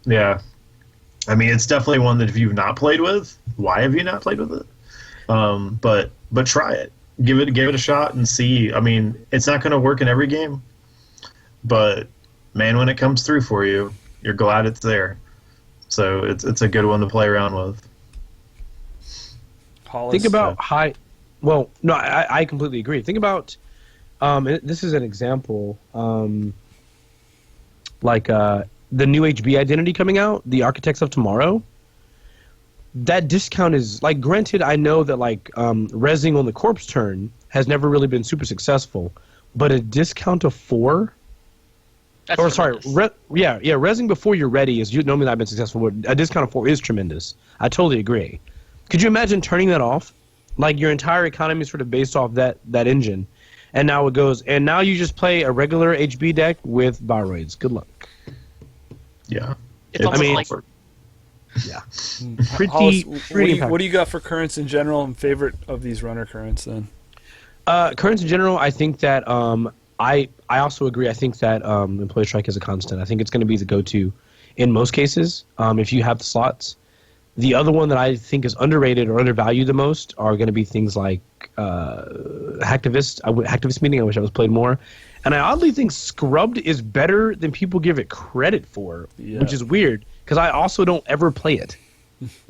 Yeah. I mean, it's definitely one that if you've not played with, why have you not played with it? But try it. Give it a shot and see. I mean, it's not going to work in every game, but man, when it comes through for you, you're glad it's there. So it's a good one to play around with. Hollis, Think about high. Well, no, I completely agree. Think about. This is an example. The new HB identity coming out, the Architects of Tomorrow. That discount is like, granted, I know that rezzing on the corpse turn has never really been super successful, but a discount of 4. That's tremendous. Rezzing before you're ready is normally not been successful, but a discount of 4 is tremendous. I totally agree. Could you imagine turning that off? Like, your entire economy is sort of based off that engine, and now it goes, and now you just play a regular HB deck with Baroids. Good luck. Yeah. It's almost mean, like Yeah. Hollis, pretty what do you got for currents in general and favorite of these runner currents then? Currents in general, I think that I also agree. I think that Employee Strike is a constant. I think it's going to be the go-to in most cases if you have the slots. The other one that I think is underrated or undervalued the most are going to be things like Hacktivist Meeting. I wish I was played more. And I oddly think Scrubbed is better than people give it credit for, which is weird because I also don't ever play it.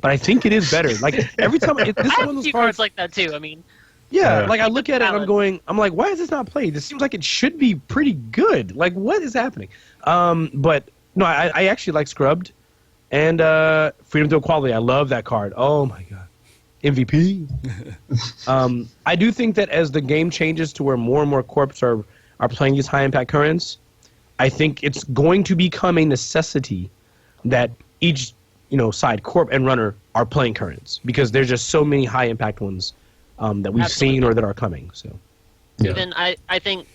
But I think it is better. Like, every time this is I one have of a those few cards. cards like that too. I mean, Yeah, Yeah. like I look at it and Valid. I'm like, why is this not played? This seems like it should be pretty good. Like, what is happening? But no, I actually like Scrubbed and Freedom to Equality. I love that card. Oh my god, MVP. I do think that as the game changes to where more and more corps are playing these high impact currents, I think it's going to become a necessity that each side, corp and runner, are playing currents because there's just so many high impact ones that we've seen or that are coming. So, Yeah. even I think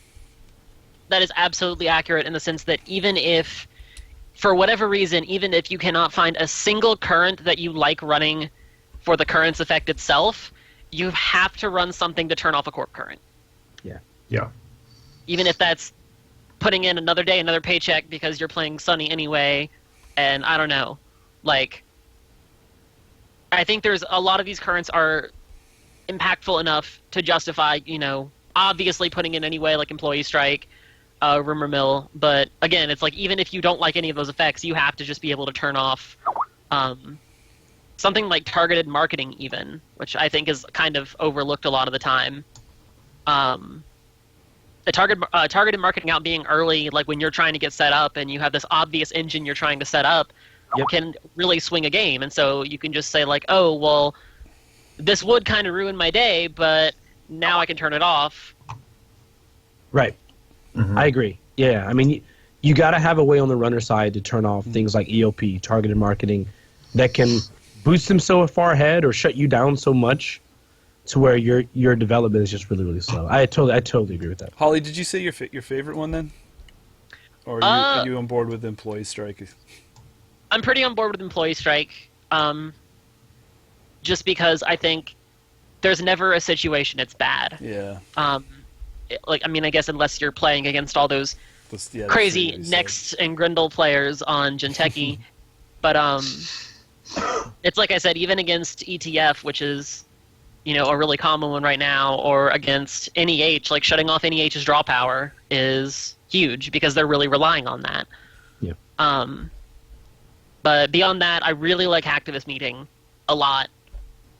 that is absolutely accurate in the sense that even if, for whatever reason, even if you cannot find a single current that you like running for the currents effect itself, you have to run something to turn off a corp current. Yeah. Even if that's putting in another day, another paycheck because you're playing Sunny anyway, and I don't know. Like, I think there's a lot of these currents are impactful enough to justify, obviously putting in anyway, like Employee Strike, Rumor Mill. But again, it's like, even if you don't like any of those effects, you have to just be able to turn off something like targeted marketing even, which I think is kind of overlooked a lot of the time. The targeted marketing out being early, like when you're trying to get set up and you have this obvious engine you're trying to set up, can really swing a game. And so you can just say like, oh, well, this would kind of ruin my day, but now I can turn it off. right. Mhm. I agree. Yeah, I mean, you got to have a way on the runner side to turn off things like EOP, targeted marketing, that can boost them so far ahead or shut you down so much to where your development is just really, really slow. I totally agree with that. Holly, did you say your favorite one then? Or are you on board with Employee Strike? I'm pretty on board with Employee Strike, just because I think there's never a situation it's bad. Yeah. I guess unless you're playing against all those That's the crazy thing you said. Next and Grindel players on Jinteki. But it's like I said, even against ETF, which is a really common one right now, or against NEH, like shutting off NEH's draw power is huge because they're really relying on that. Yeah. But beyond that, I really like Hacktivist Meeting a lot.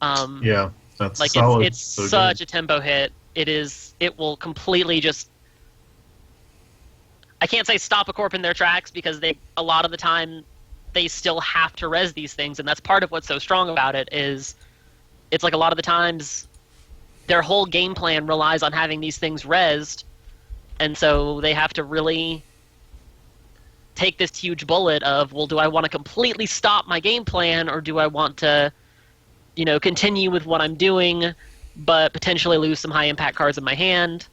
Yeah. That's Like solid. it's So such good. a tempo hit. It will completely just, I can't say stop a corp in their tracks because a lot of the time they still have to res these things, and that's part of what's so strong about it is it's like a lot of the times their whole game plan relies on having these things rezzed, and so they have to really take this huge bullet of, well, do I want to completely stop my game plan, or do I want to, continue with what I'm doing, but potentially lose some high impact cards in my hand?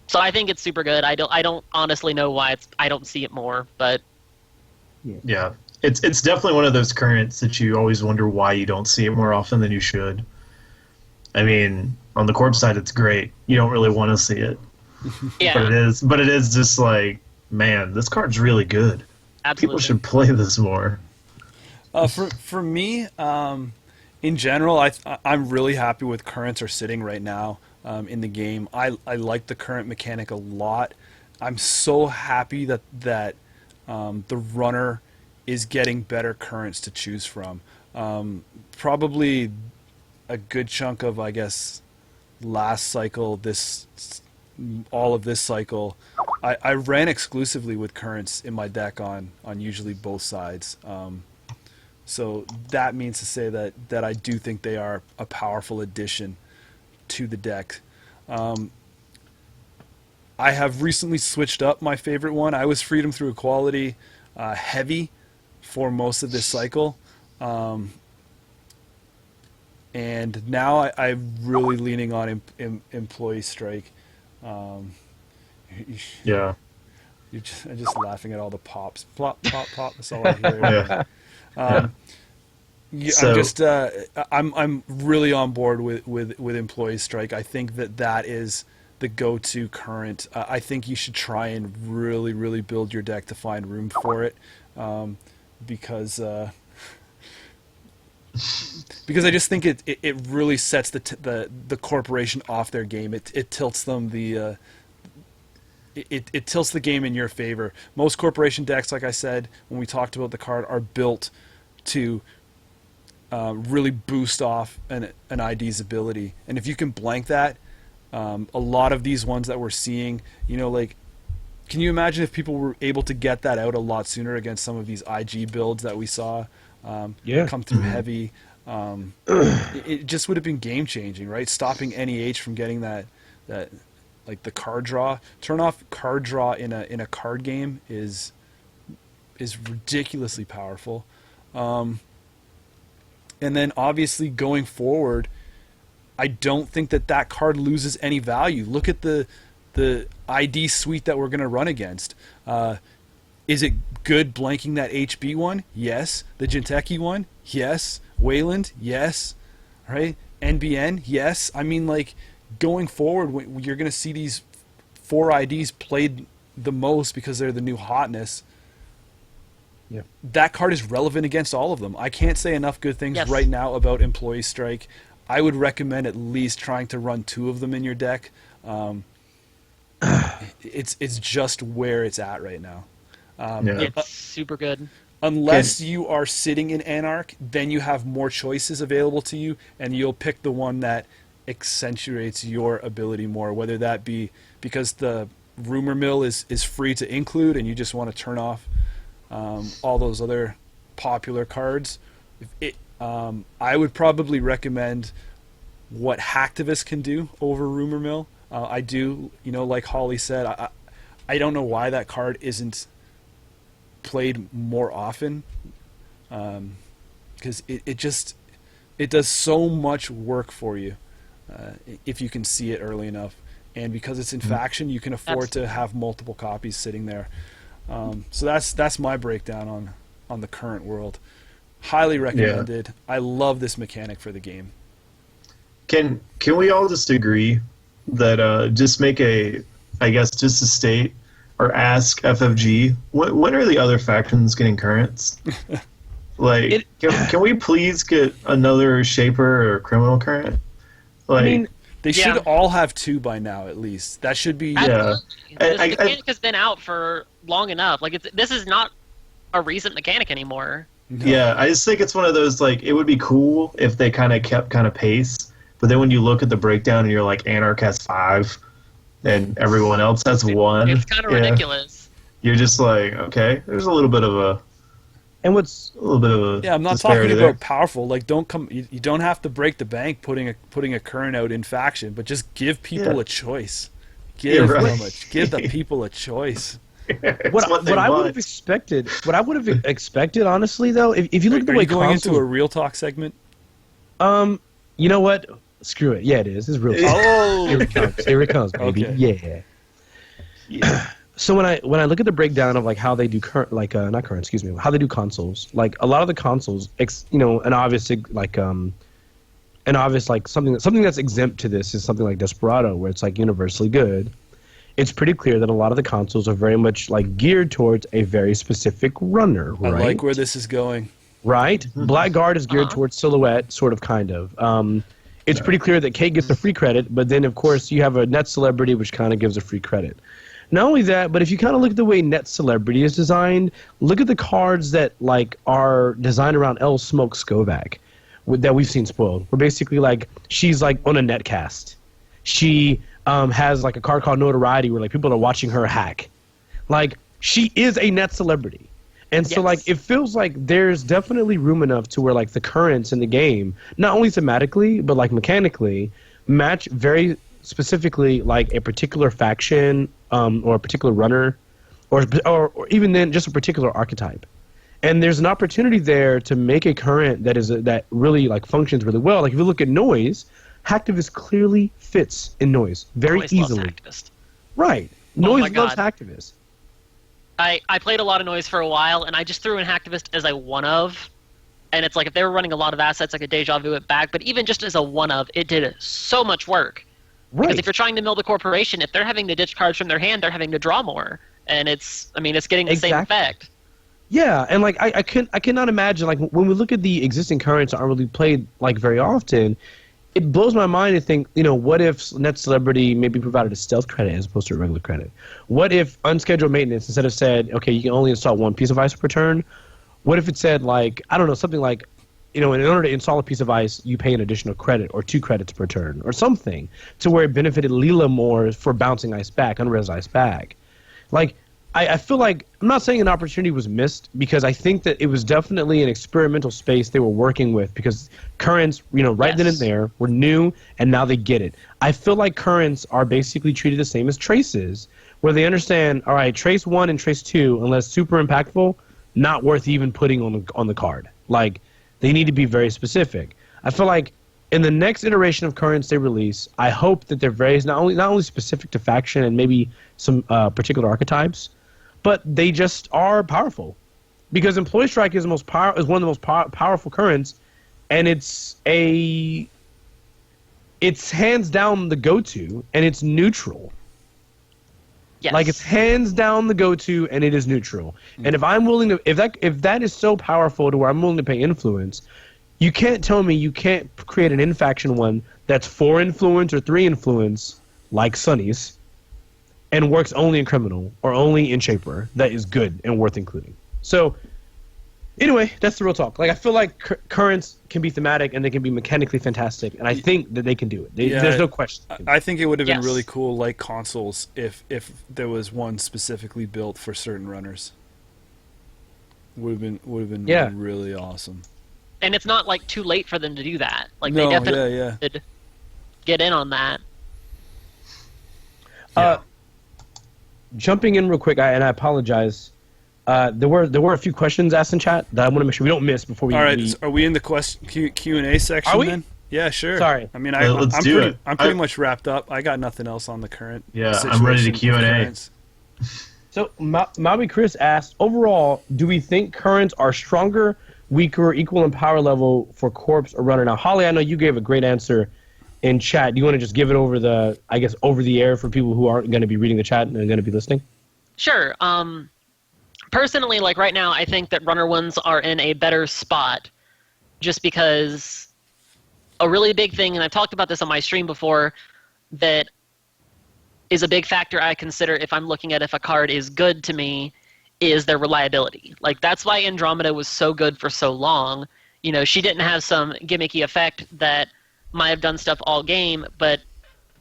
So I think it's super good. I don't honestly know why I don't see it more, but yeah, it's definitely one of those currents that you always wonder why you don't see it more often than you should. I mean, on the corp side, it's great. You don't really want to see it, yeah, but it is just like, man, this card's really good. Absolutely. People should play this more. For me, in general, I'm really happy with currents are sitting right now in the game. I like the current mechanic a lot. I'm so happy that the runner is getting better currents to choose from. Probably a good chunk of, I guess, last cycle, all of this cycle, I ran exclusively with currents in my deck on usually both sides. So that means to say that I do think they are a powerful addition to the deck. I have recently switched up my favorite one. I was Freedom Through Equality heavy for most of this cycle. And now I'm really leaning on Employee Strike. Yeah. I'm just laughing at all the pops. Plop, pop, pop. That's all I hear. I'm really on board with Employee Strike. I think that is the go-to current. I think you should try and really, really build your deck to find room for it, because I just think it really sets the corporation off their game. It tilts them it tilts the game in your favor. Most corporation decks, like I said when we talked about the card, are built to really boost off an ID's ability. And if you can blank that, a lot of these ones that we're seeing, can you imagine if people were able to get that out a lot sooner against some of these IG builds that we saw come through heavy? It just would have been game changing, right? Stopping NEH from getting that like the card draw. Turn off card draw in a card game is ridiculously powerful. And then obviously going forward, I don't think that card loses any value. Look at the ID suite that we're going to run against. Is it good blanking that HB one? Yes. The Jinteki one? Yes. Wayland? Yes. Right? NBN? Yes. I mean, going forward, you're going to see these 4 IDs played the most because they're the new hotness. Yeah. That card is relevant against all of them. I can't say enough good things right now about Employee Strike. I would recommend at least trying to run 2 of them in your deck. It's just where it's at right now. It's super good. Unless you are sitting in Anarch, then you have more choices available to you, and you'll pick the one that accentuates your ability more, whether that be because the rumor mill is free to include and you just want to turn off all those other popular cards. I would probably recommend what Hacktivist can do over rumor mill. I do, like Holly said, I don't know why that card isn't played more often, because it does so much work for you if you can see it early enough, and because it's in faction, you can afford to have multiple copies sitting there. So that's my breakdown on the current world. Highly recommended. I love this mechanic for the game. Can we all just agree that just make just to state or ask FFG when are the other factions getting currents? Can we please get another Shaper or Criminal current? They should all have 2 by now at least. That should be This mechanic has been out for long enough. This is not a recent mechanic anymore. No. Yeah, I just think it's one of those, it would be cool if they kind of kept pace, but then when you look at the breakdown and you're like, Anarch has 5, and everyone else has 1. It's kind of ridiculous. You're just like, okay, there's a little bit of a And what's a little bit of a Yeah, I'm not disparity talking there. about powerful. Like, you don't have to break the bank putting a current out in faction, but just give people Yeah. a choice. Give give the people a choice. It's what they I would want. have expected. What I would have expected, honestly, though, if you look at the Are way you going consoles, into a real talk segment? you know what? Screw it. Yeah, it is. It's real. Here Oh, it comes. Here it comes, baby. Okay. Yeah. So when I look at the breakdown of like how they do how they do consoles, like a lot of the consoles, an obvious like something that's exempt to this is something like Desperado, where it's like universally good. It's pretty clear that a lot of the consoles are very much like geared towards a very specific runner, I right? like where this is going. Right? Blackguard is geared towards silhouette, sort of, kind of. It's pretty clear that Kate gets the free credit, but then, of course, you have a Net Celebrity, which kind of gives a free credit. Not only that, but if you kind of look at the way Net Celebrity is designed, look at the cards that like are designed around El Smoke Skovac that we've seen spoiled. Where basically, like, she's like on a netcast. She has like a card called Notoriety, where like people are watching her hack. Like, she is a Net Celebrity. And so, like, it feels like there's definitely room enough to where, like, the currents in the game, not only thematically, but, like, mechanically, match very specifically, like, a particular faction or a particular runner or even then just a particular archetype. And there's an opportunity there to make a current that really, like, functions really well. Like, if you look at Noise, Hacktivist clearly fits in Noise very Noise easily. loves Hacktivist. Right. Oh Noise my loves God. Hacktivist. I played a lot of Noise for a while, and I just threw in Hacktivist as a one-of. And it's like if they were running a lot of assets, I could deja vu it back. But even just as a one-of, it did so much work. Right. Because if you're trying to mill the corporation, if they're having to ditch cards from their hand, they're having to draw more. And it's getting the same effect. Yeah, and like I cannot imagine, like, when we look at the existing currents that aren't really played like very often, it blows my mind to think, what if Net Celebrity maybe provided a stealth credit as opposed to a regular credit? What if unscheduled maintenance, instead of said, okay, you can only install one piece of ice per turn, what if it said, like, I don't know, something like, in order to install a piece of ice, you pay an additional credit or 2 credits per turn or something to where it benefited Leela more for bouncing ice back, unres ice back. Like, I feel like, I'm not saying an opportunity was missed, because I think that it was definitely an experimental space they were working with, because currents, right then and there, were new, and now they get it. I feel like currents are basically treated the same as traces, where they understand, all right, trace 1 and trace 2, unless super impactful, not worth even putting on the card. Like, they need to be very specific. I feel like in the next iteration of currents they release, I hope that they're very not only specific to faction and maybe some particular archetypes, but they just are powerful. Because Employee Strike is one of the most powerful currents, and it's hands down the go-to, and it's neutral. Yes. Like, it's hands down the go-to, and it is neutral. And if I'm willing to, if that is so powerful to where I'm willing to pay influence, you can't tell me you can't create an in-faction one that's 4 influence or 3 influence, like Sunny's, and works only in Criminal or only in Shaper, that is good and worth including. So, anyway, that's the real talk. Like, I feel like currents can be thematic and they can be mechanically fantastic, and I think that they can do it. There's no question. I think it would have been Yes. really cool, like consoles, if there was one specifically built for certain runners. Would have been really awesome. And it's not like too late for them to do that. Like, No, they definitely yeah. should get in on that. Jumping in real quick, and I apologize. There were a few questions asked in chat that I want to make sure we don't miss before we. All right, are we in the Q&A section Are we? then? Yeah, sure. Sorry. I mean, Let's do it. I'm pretty much wrapped up. I got nothing else on the current. Yeah, I'm ready to situation with Q&A. currents. So Maui Chris asked, overall, do we think currents are stronger, weaker, equal in power level for corps or runner? Now, Holly, I know you gave a great answer in chat. Do you want to just give it over the air for people who aren't going to be reading the chat and are going to be listening? Sure. Personally, like right now, I think that runner ones are in a better spot just because a really big thing, and I've talked about this on my stream before, that is a big factor I consider if I'm looking at if a card is good to me, is their reliability. Like, that's why Andromeda was so good for so long. She didn't have some gimmicky effect that might have done stuff all game, but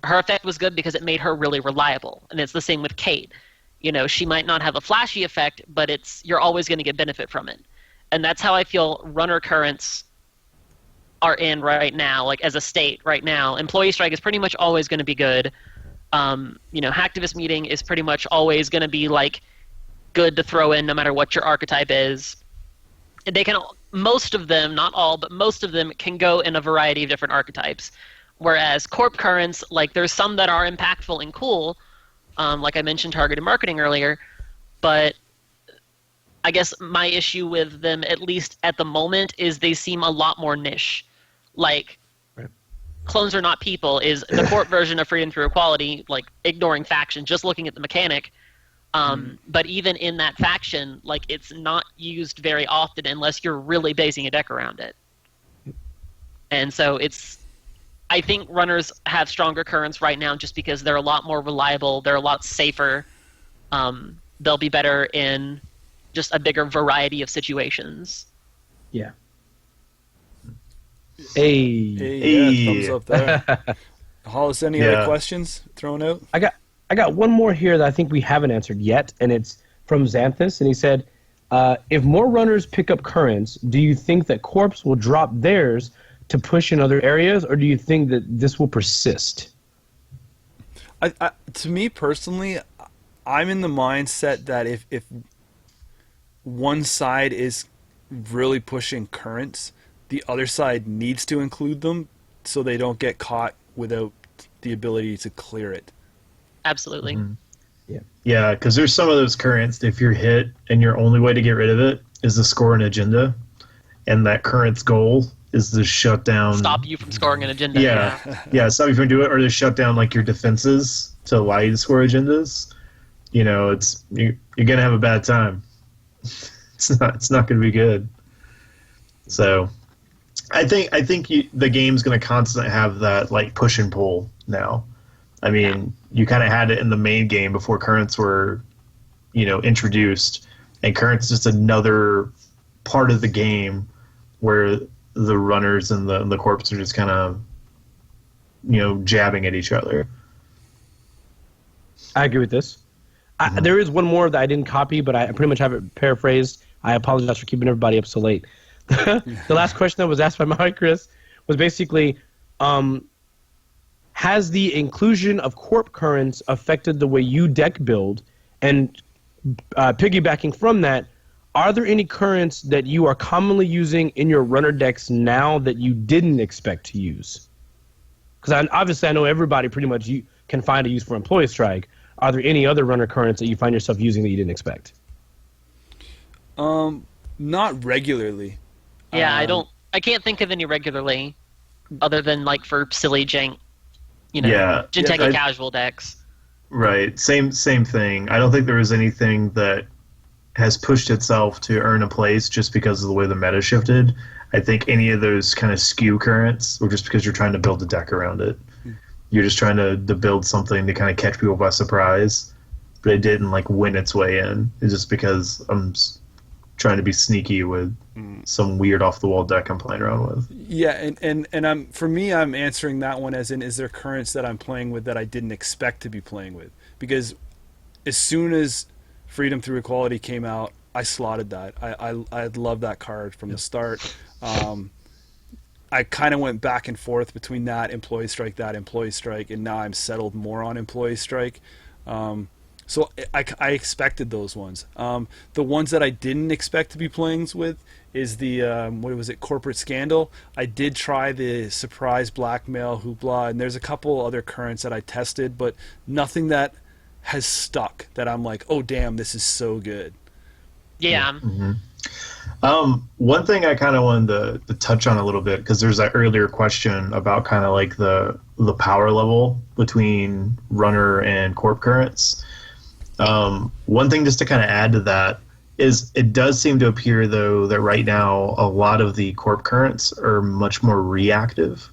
her effect was good because it made her really reliable. And it's the same with Kate. She might not have a flashy effect, but you're always going to get benefit from it. And that's how I feel runner currents are in right now, like as a state right now. Employee strike is pretty much always going to be good. Hacktivist meeting is pretty much always going to be like good to throw in no matter what your archetype is. And they can, most of them, not all, but most of them can go in a variety of different archetypes. Whereas corp currents, like there's some that are impactful and cool, like I mentioned targeted marketing earlier, but I guess my issue with them, at least at the moment, is they seem a lot more niche. Like, right. Clones Are Not People is the corp version of Freedom Through Equality, like ignoring faction, just looking at the mechanic. But even in that faction, like it's not used very often unless you're really basing a deck around it. And so I think runners have stronger currents right now just because they're a lot more reliable, they're a lot safer, they'll be better in just a bigger variety of situations. Yeah. Yeah, thumbs up there. Hollis, any other questions thrown out? I got one more here that I think we haven't answered yet, and it's from Xanthus, and he said, if more runners pick up currents, do you think that corps will drop theirs to push in other areas, or do you think that this will persist? To me personally, I'm in the mindset that if one side is really pushing currents, the other side needs to include them so they don't get caught without the ability to clear it. Absolutely. Mm-hmm. Yeah, because there's some of those currents, if you're hit and your only way to get rid of it is to score an agenda, and that current's goal is to shut down... Stop you from scoring an agenda. Yeah, stop you from doing it, or to shut down like your defenses to allow you to score agendas. You're gonna have a bad time. It's not gonna be good. So, I think the game's gonna constantly have that like push and pull now. I mean, you kind of had it in the main game before currents were, introduced, and currents just another part of the game where the runners and the corps are just kind of, jabbing at each other. I agree with this. There is one more that I didn't copy, but I pretty much have it paraphrased. I apologize for keeping everybody up so late. The last question that was asked by my Chris was basically, has the inclusion of corp currents affected the way you deck build? And piggybacking from that, are there any currents that you are commonly using in your runner decks now that you didn't expect to use? Because obviously I know everybody pretty much can find a use for employee strike. Are there any other runner currents that you find yourself using that you didn't expect? Not regularly. Yeah, I can't think of any regularly, other than like for silly jank, Jinteki casual decks. Right, same thing. I don't think there was anything that has pushed itself to earn a place just because of the way the meta shifted. I think any of those kind of skew currents were just because you're trying to build a deck around it. You're just trying to build something to kind of catch people by surprise, but it didn't like win its way in. It's just because I'm trying to be sneaky with some weird off the wall deck I'm playing around with. Yeah, and I'm answering that one as in, is there currents that I'm playing with that I didn't expect to be playing with? Because as soon as Freedom Through Equality came out, I slotted that. I loved that card from the start. I kind of went back and forth between that employee strike, and now I'm settled more on employee strike. So I expected those ones. The ones that I didn't expect to be playing with is the corporate scandal. I did try the surprise blackmail hoopla, and there's a couple other currents that I tested, but nothing that has stuck that I'm like, oh damn, this is so good. Yeah. Mm-hmm. One thing I kind of wanted to touch on a little bit, because there's that earlier question about kind of like the power level between runner and corp currents. One thing just to kind of add to that is it does seem to appear, though, that right now a lot of the corp currents are much more reactive.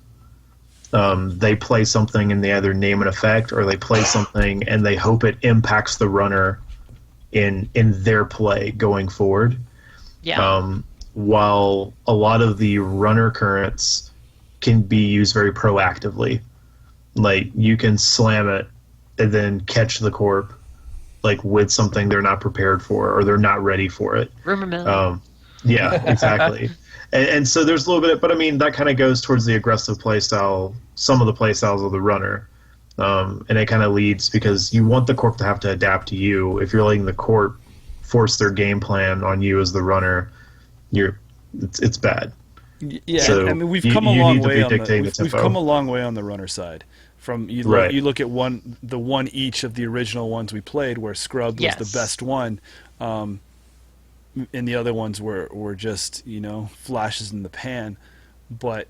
They play something and they either name an effect, or they play something and they hope it impacts the runner in their play going forward. Yeah. While a lot of the runner currents can be used very proactively. Like, you can slam it and then catch the corp, like, with something they're not prepared for or they're not ready for it. Rumor mill. Yeah, exactly. And so there's a little bit, but I mean that kind of goes towards the aggressive playstyle, some of the playstyles of the runner, and it kind of leads because you want the corp to have to adapt to you. If you're letting the corp force their game plan on you as the runner, it's bad. Yeah, So I mean we've you come a need long to be way on dictating the the we've tempo. come a long way on the runner side. From you look at the one each of the original ones we played, where Scrubbed was the best one, and the other ones were just flashes in the pan. But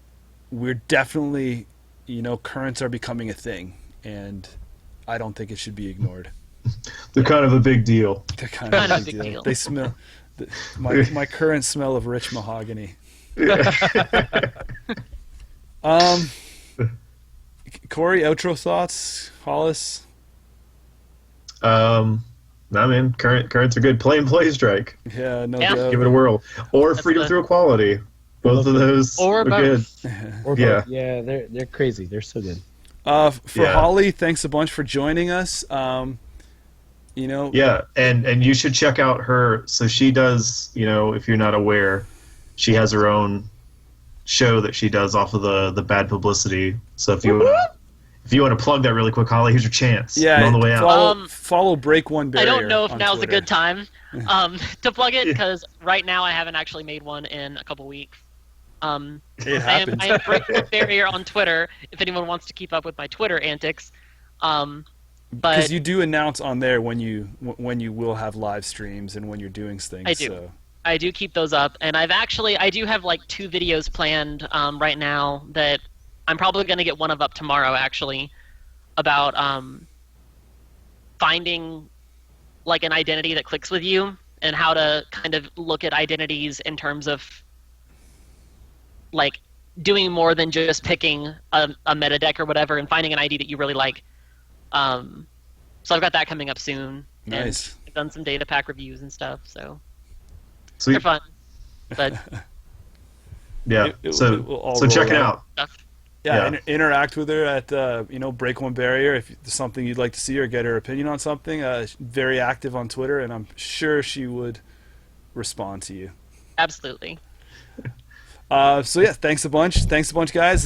we're definitely currents are becoming a thing, and I don't think it should be ignored. They're kind of a big deal. They're kind of a big deal. They smell my current smell of rich mahogany. Corey, outro thoughts? Hollis? No, man, currents are good. Play and play strike. Yeah, no Yeah. doubt. Give it a whirl. Or freedom through equality. Both of those Or are both. good. Or Yeah. both. Yeah, they're crazy. They're so good. For Holly, thanks a bunch for joining us. Yeah, and you should check out her. So she does, if you're not aware, she has her own show that she does off of the Bad Publicity. So if you want to plug that really quick, Holly, here's your chance. Yeah, You're on the way out. follow Break One Barrier. I don't know if on now's Twitter. a good time to plug it because right now I haven't actually made one in a couple weeks. It happens. I am Break One Barrier on Twitter if anyone wants to keep up with my Twitter antics. But Because you do announce on there when you will have live streams and when you're doing things. I do. So. I do keep those up, and I do have like 2 videos planned right now that I'm probably going to get one of up tomorrow actually, about finding like an identity that clicks with you and how to kind of look at identities in terms of like doing more than just picking a meta deck or whatever and finding an ID that you really like. So I've got that coming up soon. Nice. And I've done some data pack reviews and stuff, so Sweet. they're fun. But Yeah. It So will all check roll it out. out. stuff. Yeah, Yeah. interact with her at Break One Barrier if there's something you'd like to see or get her opinion on something. Very active on Twitter, and I'm sure she would respond to you. Absolutely. So yeah, thanks a bunch, guys,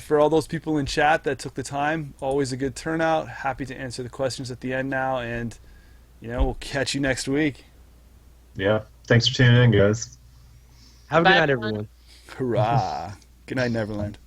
for all those people in chat that took the time. Always a good turnout. Happy to answer the questions at the end now, and we'll catch you next week. Yeah. Thanks for tuning in, guys. Have a Bye, good night, everyone. everyone. Hurrah! Good night, Neverland.